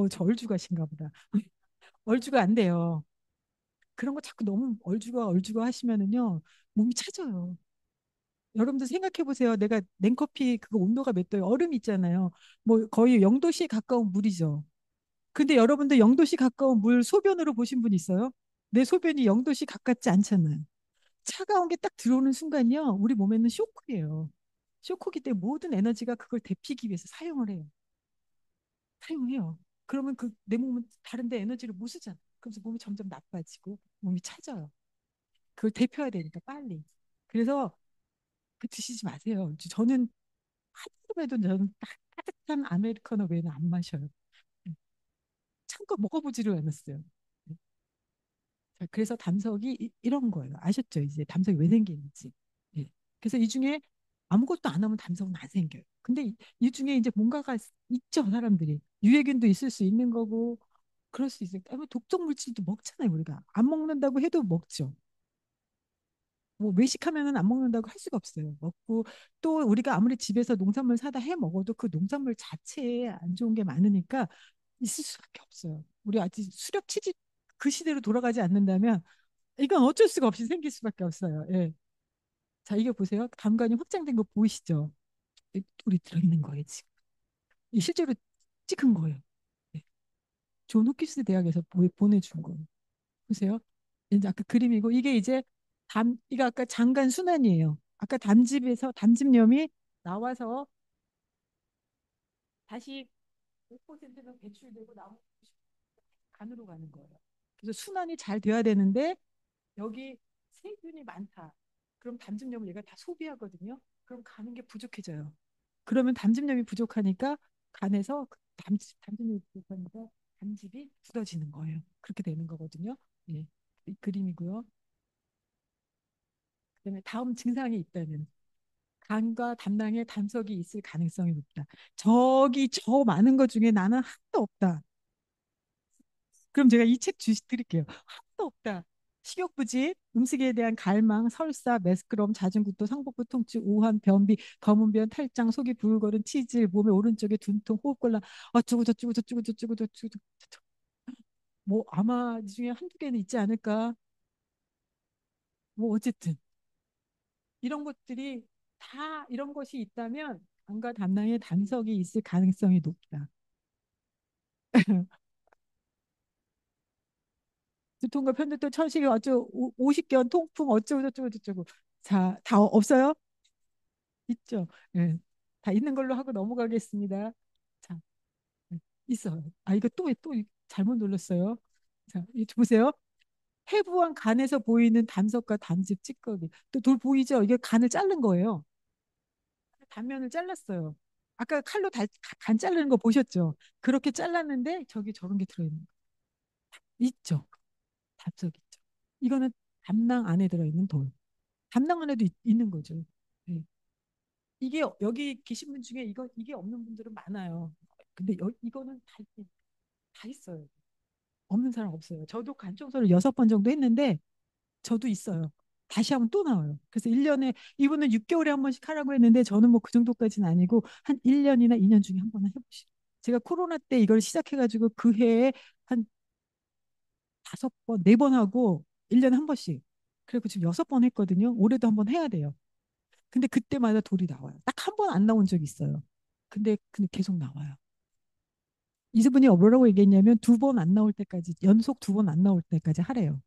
저 얼주가신가 보다. 얼주가 안 돼요. 그런 거 자꾸 너무 얼주가 하시면은요 몸이 차져요. 여러분들 생각해 보세요. 내가 냉커피 그거 온도가 몇 도예요? 얼음 있잖아요. 뭐 거의 0도씨에 가까운 물이죠. 근데 여러분들 0도씨 가까운 물 소변으로 보신 분 있어요? 내 소변이 0도씨 가깝지 않잖아요. 차가운 게 딱 들어오는 순간요. 우리 몸에는 쇼크예요. 쇼크기 때문에 모든 에너지가 그걸 데피기 위해서 사용을 해요. 사용해요. 그러면 그 내 몸은 다른데 에너지를 못 쓰잖아. 그래서 몸이 점점 나빠지고 몸이 차져요. 그걸 데펴야 되니까 빨리. 그래서 그 드시지 마세요. 저는 하루에도 저는 따뜻한 아메리카노 외에는 안 마셔요. 찬 거 먹어보지를 않았어요. 자, 그래서 담석이 런 거예요. 아셨죠? 이제 담석이 왜 생기는지. 예. 그래서 이 중에 아무것도 안 하면 담석은 안 생겨요. 근데 이 중에 이제 뭔가가 있죠, 사람들이. 유해균도 있을 수 있는 거고, 그럴 수 있어요. 독성 물질도 먹잖아요, 우리가. 안 먹는다고 해도 먹죠. 뭐 외식하면은 안 먹는다고 할 수가 없어요. 먹고 또 우리가 아무리 집에서 농산물 사다 해 먹어도 그 농산물 자체에 안 좋은 게 많으니까 있을 수밖에 없어요. 우리 아직 수렵 치질 그 시대로 돌아가지 않는다면 이건 어쩔 수가 없이 생길 수밖에 없어요. 예. 자, 이게 보세요. 담관이 확장된 거 보이시죠? 우리 들어있는 거예요, 지금. 실제로 찍은 거예요. 네. 존 홉킨스 대학에서 보내준 거예요. 보세요. 이제 아까 그림이고 이게 이제 이거 아까 장간 순환이에요. 아까 담즙에서 담즙염이 나와서 다시 5%는 배출되고 나머지 간으로 가는 거예요. 그래서 순환이 잘 돼야 되는데 여기 세균이 많다. 그럼 담즙염을 얘가 다 소비하거든요. 그럼 가는 게 부족해져요. 그러면 담즙염이 부족하니까 간에서 담즙염이 부족하니까 담즙이 굳어지는 거예요. 그렇게 되는 거거든요. 예. 이 그림이고요. 그다음에 다음 증상이 있다면 간과 담낭에 담석이 있을 가능성이 높다. 저기 저 많은 것 중에 나는 하나도 없다. 그럼 제가 이 책 주시 드릴게요. 하나도 없다. 식욕부진, 음식에 대한 갈망, 설사, 메스꺼럼, 자중구토, 상복부 통증, 우한, 변비, 검은 변, 탈장, 속이 부글거린 치질, 몸의 오른쪽에 둔통, 호흡곤란, 어쩌고 저쩌고 저쩌고 저쩌고 저쩌고 저쩌고. 뭐 아마 이 중에 한두 개는 있지 않을까. 뭐 어쨌든 이런 것들이 다 이런 것이 있다면 간과 담낭에 담석이 있을 가능성이 높다. 두통과 편두통, 천식이 어쩌고 오십견, 통풍 어쩌고 저쩌고 저쩌고. 자, 다 없어요? 있죠. 예. 다 있는 걸로 하고 넘어가겠습니다. 자, 있어요. 아, 이거 또 잘못 눌렀어요. 자, 이 보세요. 해부한 간에서 보이는 담석과 담즙 찌꺼기. 또 돌 보이죠? 이게 간을 자른 거예요. 단면을 잘랐어요. 아까 칼로 간 자르는 거 보셨죠? 그렇게 잘랐는데 저기 저런 게 들어있는 거 있죠. 담석 있죠. 이거는 담낭 안에 들어있는 돌. 담낭 안에도 있는 거죠. 네. 이게 여기 계신 분 중에 이게 없는 분들은 많아요. 근데 이거는 다 있어요. 없는 사람 없어요. 저도 간 청소를 6번 정도 했는데 저도 있어요. 다시 하면 또 나와요. 그래서 1년에 이분은 6개월에 한 번씩 하라고 했는데 저는 뭐 그 정도까지는 아니고 한 1년이나 2년 중에 한 번은 해보시죠. 제가 코로나 때 이걸 시작해가지고 그 해에 한 5번, 4번 하고 1년에 한 번씩. 그리고 지금 6번 했거든요. 올해도 한 번 해야 돼요. 근데 그때마다 돌이 나와요. 딱 한 번 안 나온 적이 있어요. 근데 계속 나와요. 이분이 뭐라고 얘기했냐면 2번 안 나올 때까지 연속 2번 안 나올 때까지 하래요.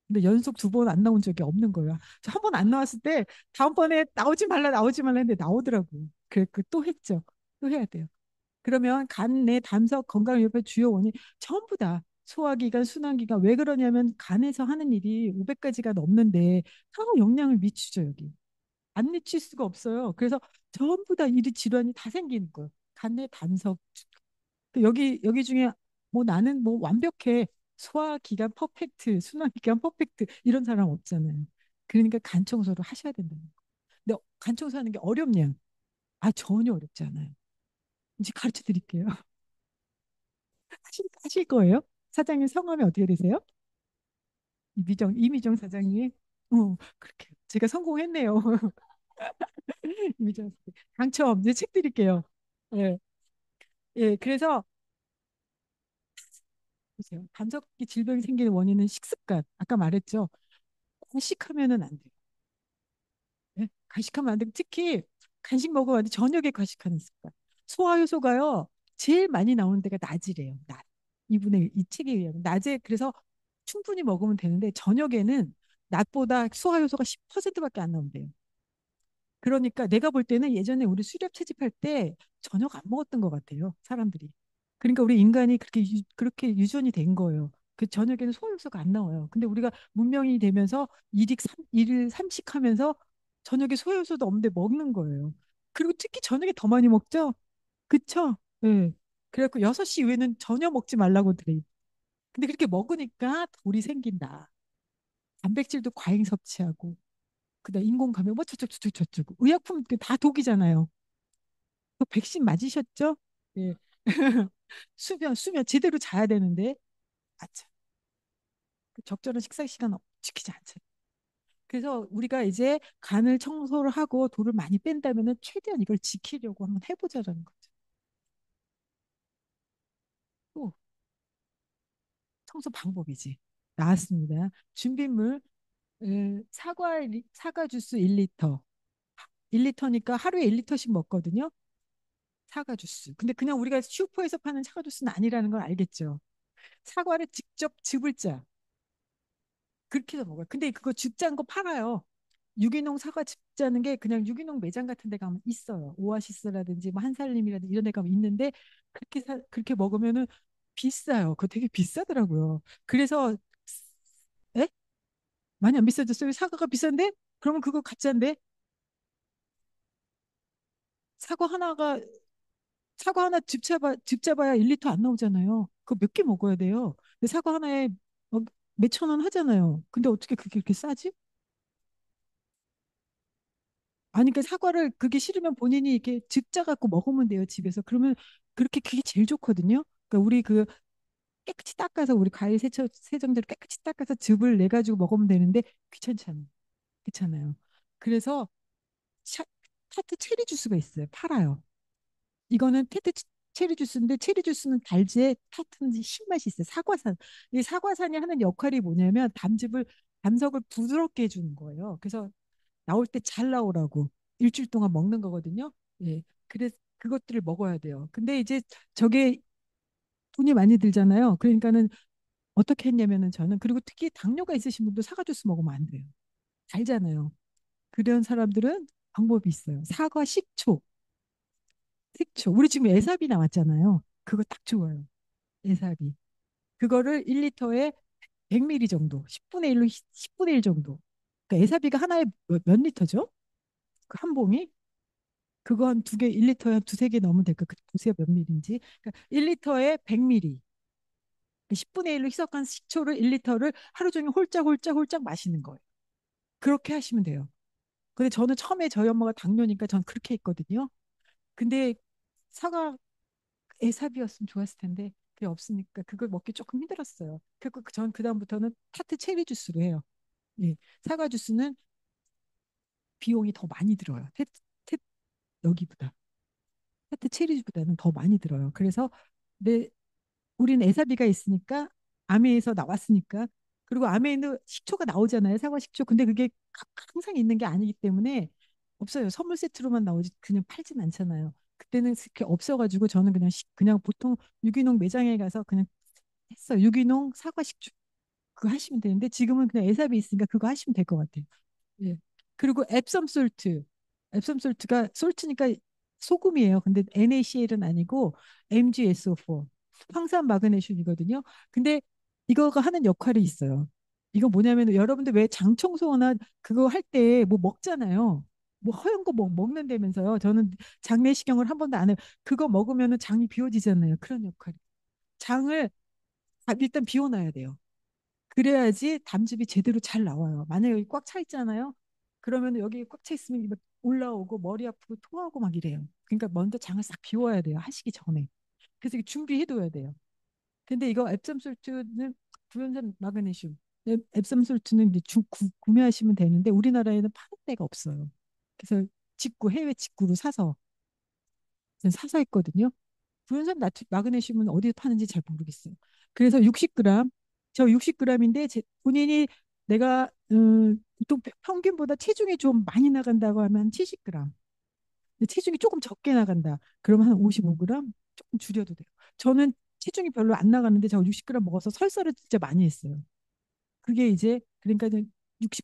근데 연속 2번 안 나온 적이 없는 거예요. 저 한 번 안 나왔을 때 다음번에 나오지 말라 했는데 나오더라고요. 그또 했죠. 또 해야 돼요. 그러면 간 내 담석 건강위협의 주요 원인 전부 다 소화기관, 순환기관 왜 그러냐면 간에서 하는 일이 500가지가 넘는데 다 영향을 미치죠 여기. 안 미칠 수가 없어요. 그래서 전부 다 일이 질환이 다 생기는 거예요. 간 내 담석 여기 중에 뭐 나는 뭐 완벽해 소화기관 퍼펙트, 순환기관 퍼펙트 이런 사람 없잖아요. 그러니까 간 청소를 하셔야 된다는 거예요. 근데 간 청소하는 게 어렵냐? 아 전혀 어렵지 않아요. 이제 가르쳐 드릴게요. 하실 거예요? 사장님 성함이 어떻게 되세요? 이미정 사장님. 그렇게 제가 성공했네요. 이미정 사장님. 당첨 이제 책 드릴게요. 예, 예. 그래서 보세요. 간접기 질병이 생기는 원인은 식습관. 아까 말했죠. 간식하면은 안 돼요. 예? 간식하면 안 되고 특히 간식 먹으면 안 돼. 저녁에 간식하는 습관. 소화효소가요. 제일 많이 나오는 데가 낮이래요. 낮. 이분의 이 책에 의하면 낮에 그래서 충분히 먹으면 되는데 저녁에는 낮보다 소화효소가 10%밖에 안 나온대요. 그러니까 내가 볼 때는 예전에 우리 수렵 채집할 때 저녁 안 먹었던 것 같아요. 사람들이. 그러니까 우리 인간이 그렇게 유전이 된 거예요. 그 저녁에는 소화효소가 안 나와요. 근데 우리가 문명이 되면서 일일 삼식하면서 저녁에 소화효소도 없는데 먹는 거예요. 그리고 특히 저녁에 더 많이 먹죠? 그쵸? 예. 그래갖고 6시 이후에는 전혀 먹지 말라고 그래요. 근데 그렇게 먹으니까 돌이 생긴다. 단백질도 과잉 섭취하고 그다음 인공 감염 뭐 저쪽 의약품 다 독이잖아요. 그 백신 맞으셨죠? 예. 수면 제대로 자야 되는데 아차 그 적절한 식사 시간 지키지 않죠. 그래서 우리가 이제 간을 청소를 하고 돌을 많이 뺀다면은 최대한 이걸 지키려고 한번 해보자라는 거죠. 또 청소 방법이지. 나왔습니다. 준비물 사과 주스 1리터. 1리터니까 하루에 1리터씩 먹거든요. 사과 주스. 근데 그냥 우리가 슈퍼에서 파는 사과 주스는 아니라는 걸 알겠죠. 사과를 직접 즙을 짜. 그렇게 해서 먹어요. 근데 그거 즙 짠 거 팔아요. 유기농 사과 즙 짜는 게 그냥 유기농 매장 같은 데 가면 있어요. 오아시스라든지 뭐 한살림이라든지 이런 데 가면 있는데 그렇게 먹으면은 비싸요. 그거 되게 비싸더라고요. 그래서 에? 많이 안 비싸졌어요. 사과가 비싼데? 그러면 그거 가짜인데? 사과 하나가 사과 하나 집 잡아야 1리터 안 나오잖아요. 그거 몇 개 먹어야 돼요. 근데 사과 하나에 막 몇천 원 하잖아요. 근데 어떻게 그게 이렇게 싸지? 아니, 그러니까 사과를 그게 싫으면 본인이 이렇게 즙 짜갖고 먹으면 돼요, 집에서. 그러면 그렇게 그게 제일 좋거든요. 그러니까 우리 그 깨끗이 닦아서 우리 과일 세정제로 깨끗이 닦아서 즙을 내 가지고 먹으면 되는데 귀찮잖아요. 귀찮아요. 그래서 샤, 타트 체리 주스가 있어요. 팔아요. 이거는 체리 주스인데 체리 주스는 달지 타트는 신맛이 있어요. 사과산. 이 사과산이 하는 역할이 뭐냐면 담석을 부드럽게 해주는 거예요. 그래서 나올 때 잘 나오라고 일주일 동안 먹는 거거든요. 예. 그래서 그것들을 먹어야 돼요. 근데 이제 저게 돈이 많이 들잖아요. 그러니까는 어떻게 했냐면은 저는 그리고 특히 당뇨가 있으신 분도 사과 주스 먹으면 안 돼요. 달잖아요. 그런 사람들은 방법이 있어요. 사과 식초. 우리 지금 에사비 나왔잖아요. 그거 딱 좋아요. 에사비. 그거를 1리터에 100ml 정도, 10분의 1로 10분의 1 정도. 그러니까 에사비가 하나에 몇 리터죠? 그 한 봉이? 그거 한 두 개, 1리터에 한 두세 개 넣으면 될까? 그 보세요, 몇 밀인지. 그러니까 1리터에 100ml. 10분의 1로 희석한 식초를 1리터를 하루 종일 홀짝홀짝 마시는 거예요. 그렇게 하시면 돼요. 근데 저는 처음에 저희 엄마가 당뇨니까 전 그렇게 했거든요. 근데 사과 에사비였으면 좋았을 텐데 그게 없으니까 그걸 먹기 조금 힘들었어요. 전 그다음부터는 타트 체리 주스로 해요. 예. 사과 주스는 비용이 더 많이 들어요. 여기보다. 타트 체리 주스보다는 더 많이 들어요. 그래서 내 우리는 에사비가 있으니까 아메에서 나왔으니까 그리고 아메에는 식초가 나오잖아요. 사과 식초. 근데 그게 항상 있는 게 아니기 때문에 없어요. 선물 세트로만 나오지 그냥 팔진 않잖아요. 그때는 그렇게 없어가지고 저는 그냥 보통 유기농 매장에 가서 그냥 했어요. 유기농 사과 식초 그거 하시면 되는데 지금은 그냥 에사비 있으니까 그거 하시면 될 것 같아요. 예. 그리고 앱섬 솔트. 앱섬 솔트가 솔트니까 소금이에요. 근데 NaCl은 아니고 MgSO4. 황산 마그네슘이거든요. 근데 이거가 하는 역할이 있어요. 이거 뭐냐면 여러분들 왜 장 청소나 그거 할 때 뭐 먹잖아요. 뭐 허연 거 먹는다면서요. 저는 장내시경을 한 번도 안 해요. 그거 먹으면은 장이 비워지잖아요. 그런 역할이. 장을 일단 비워놔야 돼요. 그래야지 담즙이 제대로 잘 나와요. 만약에 여기 꽉 차 있잖아요. 그러면 여기 꽉 차 있으면 막 올라오고 머리 아프고 토하고 막 이래요. 그러니까 먼저 장을 싹 비워야 돼요. 하시기 전에. 그래서 이게 준비해둬야 돼요. 근데 이거 앱섬 솔트는 구연산 마그네슘. 앱섬 솔트는 이제 구매하시면 되는데 우리나라에는 파는 데가 없어요. 그래서 해외 직구로 사서 했거든요. 구연산 마그네슘은 어디에 파는지 잘 모르겠어요. 그래서 60g, 저 60g인데 본인이 내가 보통 평균보다 체중이 좀 많이 나간다고 하면 70g. 근데 체중이 조금 적게 나간다. 그러면 한 55g 조금 줄여도 돼요. 저는 체중이 별로 안 나가는데 저 60g 먹어서 설사를 진짜 많이 했어요. 그게 이제 그러니까는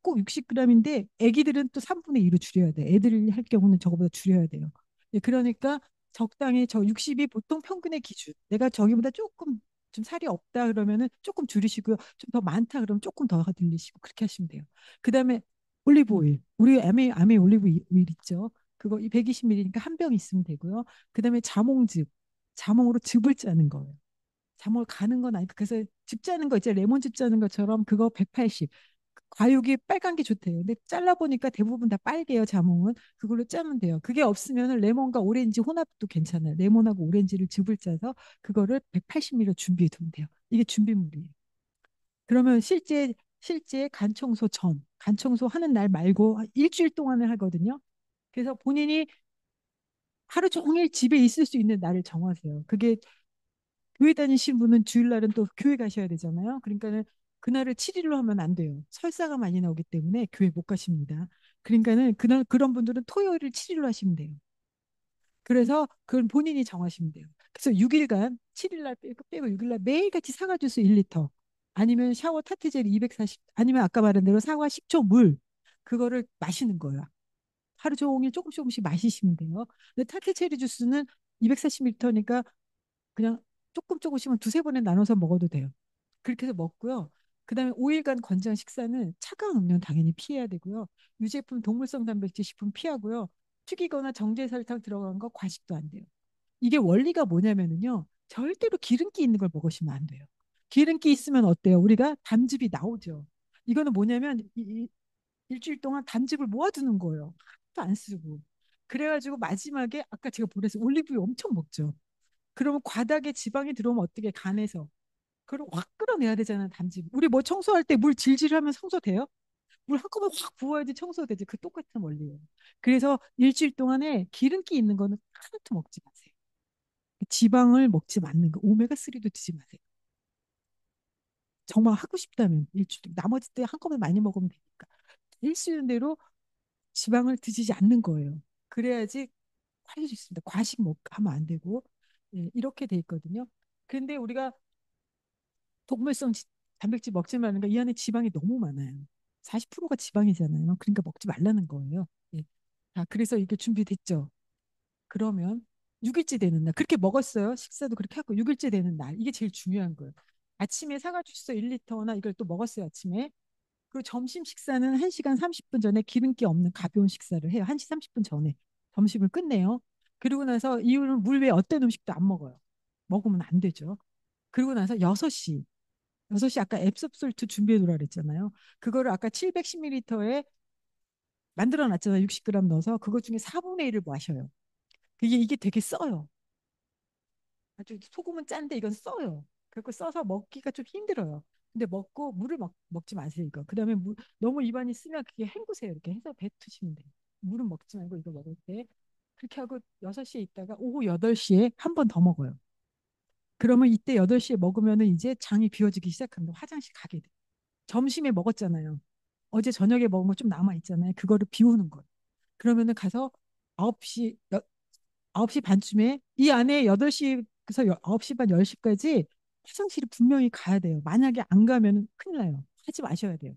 꼭 60g인데 애기들은 또 3분의 2로 줄여야 돼. 애들이 할 경우는 저거보다 줄여야 돼요. 예, 그러니까 적당히 저 60이 보통 평균의 기준. 내가 저기보다 조금 좀 살이 없다 그러면은 조금 줄이시고요. 좀 더 많다 그러면 조금 더 늘리시고 그렇게 하시면 돼요. 그다음에 올리브 오일. 우리 아메 올리브 오일 있죠. 그거 120ml니까 한 병 있으면 되고요. 그다음에 자몽으로 즙을 짜는 거예요. 잠을 가는 건 아니고 그래서 집 짜는 거 있죠. 레몬즙 짜는 것처럼 그거 180. 과육이 빨간 게 좋대요. 근데 잘라보니까 대부분 다 빨개요, 자몽은. 그걸로 짜면 돼요. 그게 없으면 레몬과 오렌지 혼합도 괜찮아요. 레몬하고 오렌지를 즙을 짜서 그거를 180ml 준비해 두면 돼요. 이게 준비물이에요. 그러면 실제 간 청소 하는 날 말고 일주일 동안을 하거든요. 그래서 본인이 하루 종일 집에 있을 수 있는 날을 정하세요. 그게 교회 다니신 분은 주일날은 또 교회 가셔야 되잖아요. 그러니까는 그날을 7일로 하면 안 돼요. 설사가 많이 나오기 때문에 교회 못 가십니다. 그러니까는 그날 그런 분들은 토요일을 7일로 하시면 돼요. 그래서 그건 본인이 정하시면 돼요. 그래서 6일간 7일 날 빼고 6일 날 매일같이 사과 주스 1리터 아니면 샤워 타트젤 240 아니면 아까 말한 대로 사과 식초 물 그거를 마시는 거예요. 하루 종일 조금씩 조금씩 마시시면 돼요. 근데 타트체리 주스는 240ml니까 그냥 조금 조금씩만 두세 번에 나눠서 먹어도 돼요. 그렇게 해서 먹고요. 그다음에 5일간 권장 식사는 차가운 음료는 당연히 피해야 되고요. 유제품, 동물성 단백질 식품 피하고요. 튀기거나 정제 설탕 들어간 거 과식도 안 돼요. 이게 원리가 뭐냐면은요. 절대로 기름기 있는 걸 먹으시면 안 돼요. 기름기 있으면 어때요? 우리가 담즙이 나오죠. 이거는 뭐냐면 일주일 동안 담즙을 모아두는 거예요. 하나도 안 쓰고. 그래가지고 마지막에 아까 제가 보내서 올리브유 엄청 먹죠. 그러면 과다하게 지방이 들어오면 어떻게 간에서 그럼 확 끌어내야 되잖아요, 담즙. 우리 뭐 청소할 때 물 질질하면 청소돼요? 물 한꺼번에 확 부어야지 청소되지. 그 똑같은 원리예요. 그래서 일주일 동안에 기름기 있는 거는 하나도 먹지 마세요. 지방을 먹지 않는 거. 오메가3도 드지 마세요. 정말 하고 싶다면 일주일 나머지 때 한꺼번에 많이 먹으면 되니까. 일수는 대로 지방을 드시지 않는 거예요. 그래야지 할수 있습니다. 과식 하면 안 되고 예, 이렇게 돼 있거든요. 근데 우리가 동물성 단백질 먹지 말라는 거 이 안에 지방이 너무 많아요. 40%가 지방이잖아요. 그러니까 먹지 말라는 거예요. 예. 자, 그래서 이게 준비됐죠. 그러면 6일째 되는 날 그렇게 먹었어요. 식사도 그렇게 하고 6일째 되는 날 이게 제일 중요한 거예요. 아침에 사과 주스 1리터나 이걸 또 먹었어요. 아침에. 그리고 점심 식사는 1시간 30분 전에 기름기 없는 가벼운 식사를 해요. 1시 30분 전에 점심을 끝내요. 그리고 나서 이후로는 물 외에 어떤 음식도 안 먹어요. 먹으면 안 되죠. 그리고 나서 6시. 6시 아까 앱섭솔트 준비해 두라 그랬잖아요. 그거를 아까 710ml에 만들어 놨잖아요. 60g 넣어서 그것 중에 4분의 1을 마셔요. 이게 되게 써요. 아주 소금은 짠데 이건 써요. 그리고 써서 먹기가 좀 힘들어요. 근데 먹고 물을 먹지 마세요, 이거. 그다음에 너무 입안이 쓰면 그게 헹구세요. 이렇게 해서 뱉으시면 돼요. 물은 먹지 말고 이거 먹을 때. 그렇게 하고 6시에 있다가 오후 8시에 한 번 더 먹어요. 그러면 이때 8시에 먹으면은 이제 장이 비워지기 시작합니다. 화장실 가게 돼. 점심에 먹었잖아요. 어제 저녁에 먹은 거 좀 남아 있잖아요. 그거를 비우는 거예요. 그러면은 가서 9시 9시 반쯤에 이 안에 8시에서 9시 반 10시까지 화장실이 분명히 가야 돼요. 만약에 안 가면 큰일 나요. 하지 마셔야 돼요.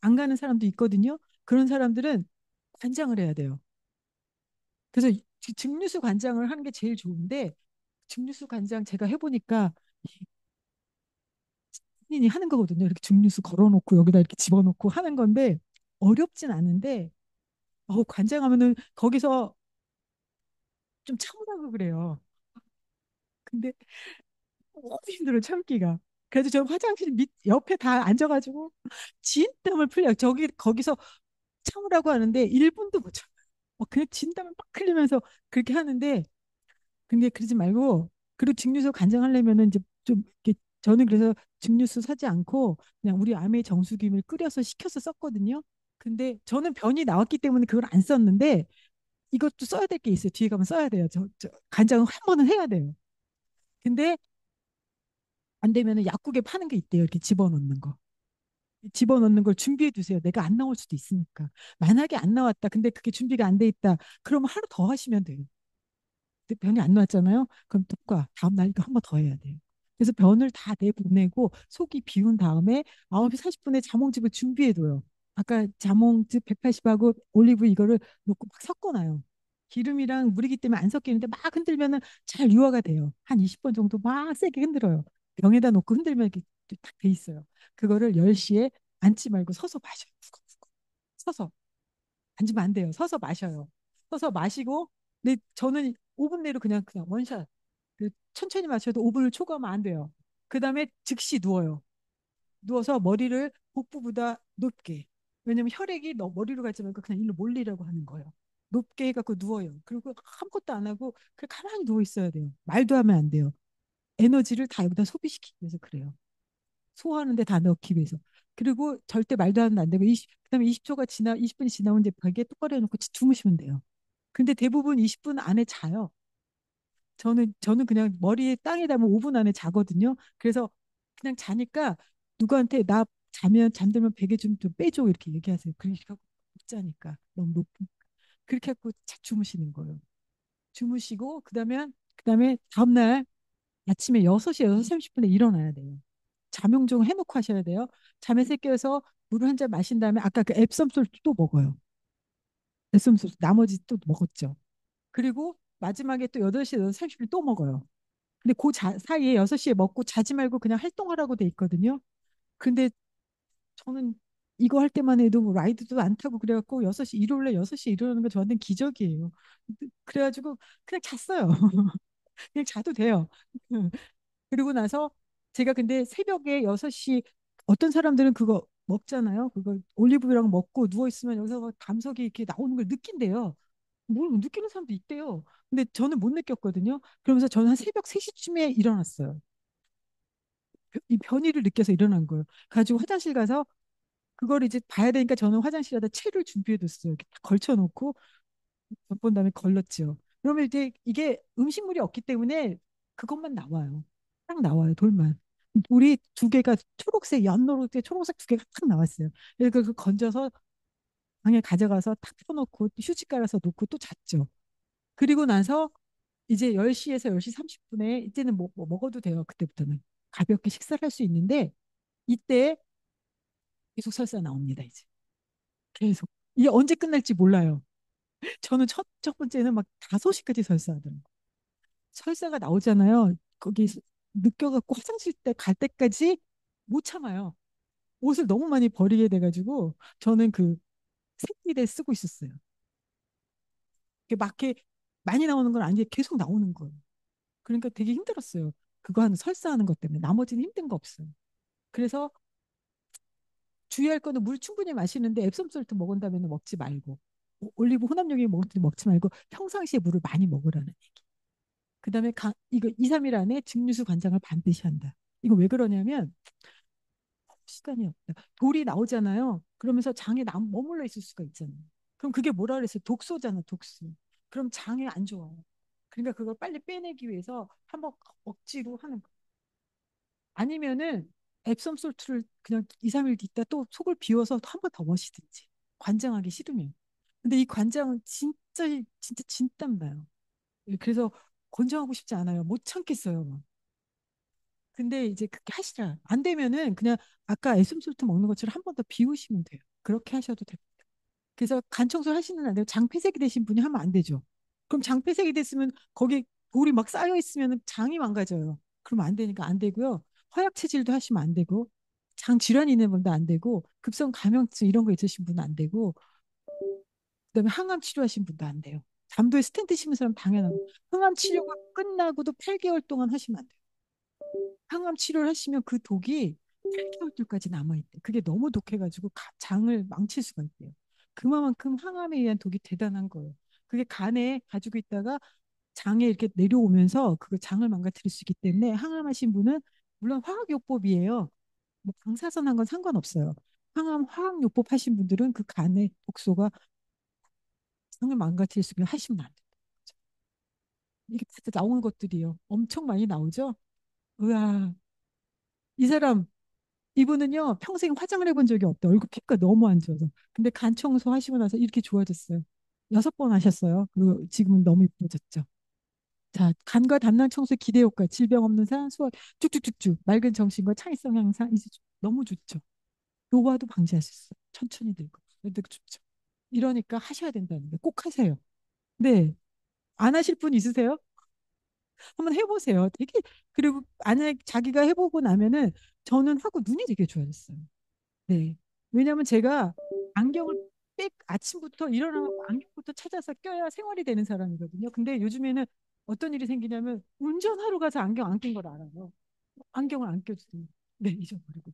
안 가는 사람도 있거든요. 그런 사람들은 관장을 해야 돼요. 그래서 증류수 관장을 하는 게 제일 좋은데 증류수 관장 제가 해보니까 본인이 하는 거거든요. 이렇게 증류수 걸어놓고 여기다 이렇게 집어넣고 하는 건데 어렵진 않은데 관장하면은 거기서 좀 참으라고 그래요. 근데 너무 힘들어 참기가. 그래도 저 화장실 밑 옆에 다 앉아가지고 진땀을 풀려요. 거기서 참으라고 하는데 1분도 못 참아요. 그냥 진땀을 막 흘리면서 그렇게 하는데 근데 그러지 말고 그리고 증류수 간장하려면은 이제 좀 이렇게 저는 그래서 증류수 사지 않고 그냥 우리 아메 정수기를 끓여서 식혀서 썼거든요. 근데 저는 변이 나왔기 때문에 그걸 안 썼는데 이것도 써야 될 게 있어요. 뒤에 가면 써야 돼요. 간장은 한 번은 해야 돼요. 근데 안 되면은 약국에 파는 게 있대요. 이렇게 집어넣는 거. 집어넣는 걸 준비해 두세요. 내가 안 나올 수도 있으니까. 만약에 안 나왔다. 근데 그게 준비가 안 돼 있다. 그러면 하루 더 하시면 돼요. 근데 변이 안 나왔잖아요. 그럼 톡과 다음 날 이거 한 번 더 해야 돼요. 그래서 변을 다 내보내고 속이 비운 다음에 9시 40분에 자몽즙을 준비해 둬요. 아까 자몽즙 180하고 올리브 이거를 넣고 막 섞어놔요. 기름이랑 물이기 때문에 안 섞이는데 막 흔들면은 잘 유화가 돼요. 한 20번 정도 막 세게 흔들어요. 병에다 놓고 흔들면 이렇게 딱 돼 있어요. 그거를 10시에 앉지 말고 서서 마셔요. 푹푹. 서서. 앉으면 안 돼요. 서서 마셔요. 서서 마시고, 근데 저는 5분 내로 그냥 원샷. 천천히 마셔도 5분을 초과하면 안 돼요. 그 다음에 즉시 누워요. 누워서 머리를 복부보다 높게. 왜냐면 혈액이 너 머리로 가지 말고 그냥 일로 몰리라고 하는 거예요. 높게 해갖고 누워요. 그리고 아무것도 안 하고 그냥 가만히 누워 있어야 돼요. 말도 하면 안 돼요. 에너지를 다 여기다 소비시키기 위해서 그래요. 소화하는데 다 넣기 위해서. 그리고 절대 말도 하면 안 되고 그다음에 20초가 지나 20분이 지나면 이제 벽에 똑바로 해놓고 주무시면 돼요. 근데 대부분 20분 안에 자요. 저는 그냥 머리에 땅에 닿으면 5분 안에 자거든요. 그래서 그냥 자니까 누구한테 나 자면 잠들면 베개 좀 빼줘 이렇게 얘기하세요. 그러니까 못 자니까 너무 높은 그렇게 하고 주무시는 거예요. 주무시고 그다음에 다음날 아침에 6시, 6시 30분에 일어나야 돼요. 잠용종 해놓고 하셔야 돼요. 잠에서 깨어서 물을 한 잔 마신 다음에 아까 그 앱섬솔트 또 먹어요. 앱섬솔트 나머지 또 먹었죠. 그리고 마지막에 또 8시, 8시 30분에 또 먹어요. 근데 그 사이에 6시에 먹고 자지 말고 그냥 활동하라고 돼 있거든요. 근데 저는 이거 할 때만 해도 뭐 라이드도 안 타고 그래갖고 6시, 일요일에 6시에 일어나는 거 저한테는 기적이에요. 그래가지고 그냥 잤어요. 그냥 자도 돼요. 그리고 나서 제가 근데 새벽에 6시 어떤 사람들은 그거 먹잖아요. 그거 올리브유랑 먹고 누워있으면 여기서 막 담석이 이렇게 나오는 걸 느낀대요. 뭘 느끼는 사람도 있대요. 근데 저는 못 느꼈거든요. 그러면서 저는 한 새벽 3시쯤에 일어났어요. 이 변이를 느껴서 일어난 거예요. 가지고 화장실 가서 그걸 이제 봐야 되니까 저는 화장실에다 채를 준비해뒀어요. 이렇게 딱 걸쳐놓고 몇 번 다음에 걸렀죠. 그러면 이제 이게 음식물이 없기 때문에 그것만 나와요. 딱 나와요, 돌만. 돌이 두 개가 초록색, 연노랗게 초록색 두 개가 딱 나왔어요. 그래서 그걸 건져서 방에 가져가서 탁 펴놓고 휴지 깔아서 놓고 또 잤죠. 그리고 나서 이제 10시에서 10시 30분에 이때는 뭐 먹어도 돼요. 그때부터는 가볍게 식사를 할 수 있는데 이때 계속 설사 나옵니다. 이제 계속 이게 언제 끝날지 몰라요. 저는 첫 번째는 막 5시까지 설사하더라고요. 설사가 나오잖아요. 거기 느껴갖고 화장실 때 갈 때까지 못 참아요. 옷을 너무 많이 버리게 돼가지고 저는 그 생리대 쓰고 있었어요. 이게 막 이렇게 많이 나오는 건 아닌데 계속 나오는 거예요. 그러니까 되게 힘들었어요. 그거 하는 설사하는 것 때문에 나머지는 힘든 거 없어요. 그래서 주의할 거는 물 충분히 마시는데 앱솜솔트 먹은다면 먹지 말고 올리브 혼합용이 먹지 말고 평상시에 물을 많이 먹으라는 얘기. 그다음에 이거 2, 3일 안에 증류수 관장을 반드시 한다. 이거 왜 그러냐면 시간이 없다. 돌이 나오잖아요. 그러면서 장에 머물러 있을 수가 있잖아요. 그럼 그게 뭐라 그랬어요? 독소잖아, 독소. 그럼 장에 안 좋아요. 그러니까 그걸 빨리 빼내기 위해서 한번 억지로 하는 거. 아니면은 앱섬 솔트를 그냥 2, 3일 있다 또 속을 비워서 한 번 더 마시든지. 관장하기 싫으면. 근데 이 관장은 진짜 진땀 나요. 그래서 권장하고 싶지 않아요. 못 참겠어요. 막. 근데 이제 그렇게 하시라. 안 되면은 그냥 아까 에스움솔트 먹는 것처럼 한 번 더 비우시면 돼요. 그렇게 하셔도 돼요. 그래서 간 청소 하시는 안 돼요. 장폐색이 되신 분이 하면 안 되죠. 그럼 장폐색이 됐으면 거기 돌이 막 쌓여 있으면 장이 망가져요. 그럼 안 되니까 안 되고요. 허약 체질도 하시면 안 되고 장 질환이 있는 분도 안 되고 급성 감염증 이런 거 있으신 분은 안 되고 그다음에 항암 치료하신 분도 안 돼요. 잠도에 스텐트 심은 사람 당연하고 항암 치료가 끝나고도 8개월 동안 하시면 안 돼요. 항암 치료를 하시면 그 독이 8개월까지 남아있대. 그게 너무 독해가지고 장을 망칠 수가 있대요. 그만큼 항암에 의한 독이 대단한 거예요. 그게 간에 가지고 있다가 장에 이렇게 내려오면서 그 장을 망가뜨릴 수 있기 때문에 항암하신 분은 물론 화학요법이에요. 뭐 방사선한 건 상관없어요. 항암 화학요법 하신 분들은 그 간의 독소가 장을 망가뜨릴 수 있게 하시면 안 돼요. 이게 다 나오는 것들이요. 엄청 많이 나오죠? 으아, 이 사람 이분은요, 평생 화장을 해본 적이 없대. 얼굴 피부가 너무 안 좋아서. 근데 간 청소 하시고 나서 이렇게 좋아졌어요. 6번 하셨어요. 그리고 지금은 너무 이뻐졌죠. 자, 간과 담낭 청소 기대 효과, 질병 없는 산, 수학, 쭉쭉쭉쭉, 맑은 정신과 창의성 향상, 이제 너무 좋죠. 노화도 방지할 수 있어요. 천천히 늙고. 근데 좋죠. 이러니까 하셔야 된다는 게 꼭 하세요. 네. 안 하실 분 있으세요? 한번 해보세요. 되게, 그리고 만약 자기가 해보고 나면은 저는 하고 눈이 되게 좋아졌어요. 네. 왜냐하면 제가 안경을 아침부터 일어나고 안경부터 찾아서 껴야 생활이 되는 사람이거든요. 근데 요즘에는 어떤 일이 생기냐면 운전하러 가서 안경 안 낀 걸 알아요. 안경을 안 껴주더니 네, 잊어버리고.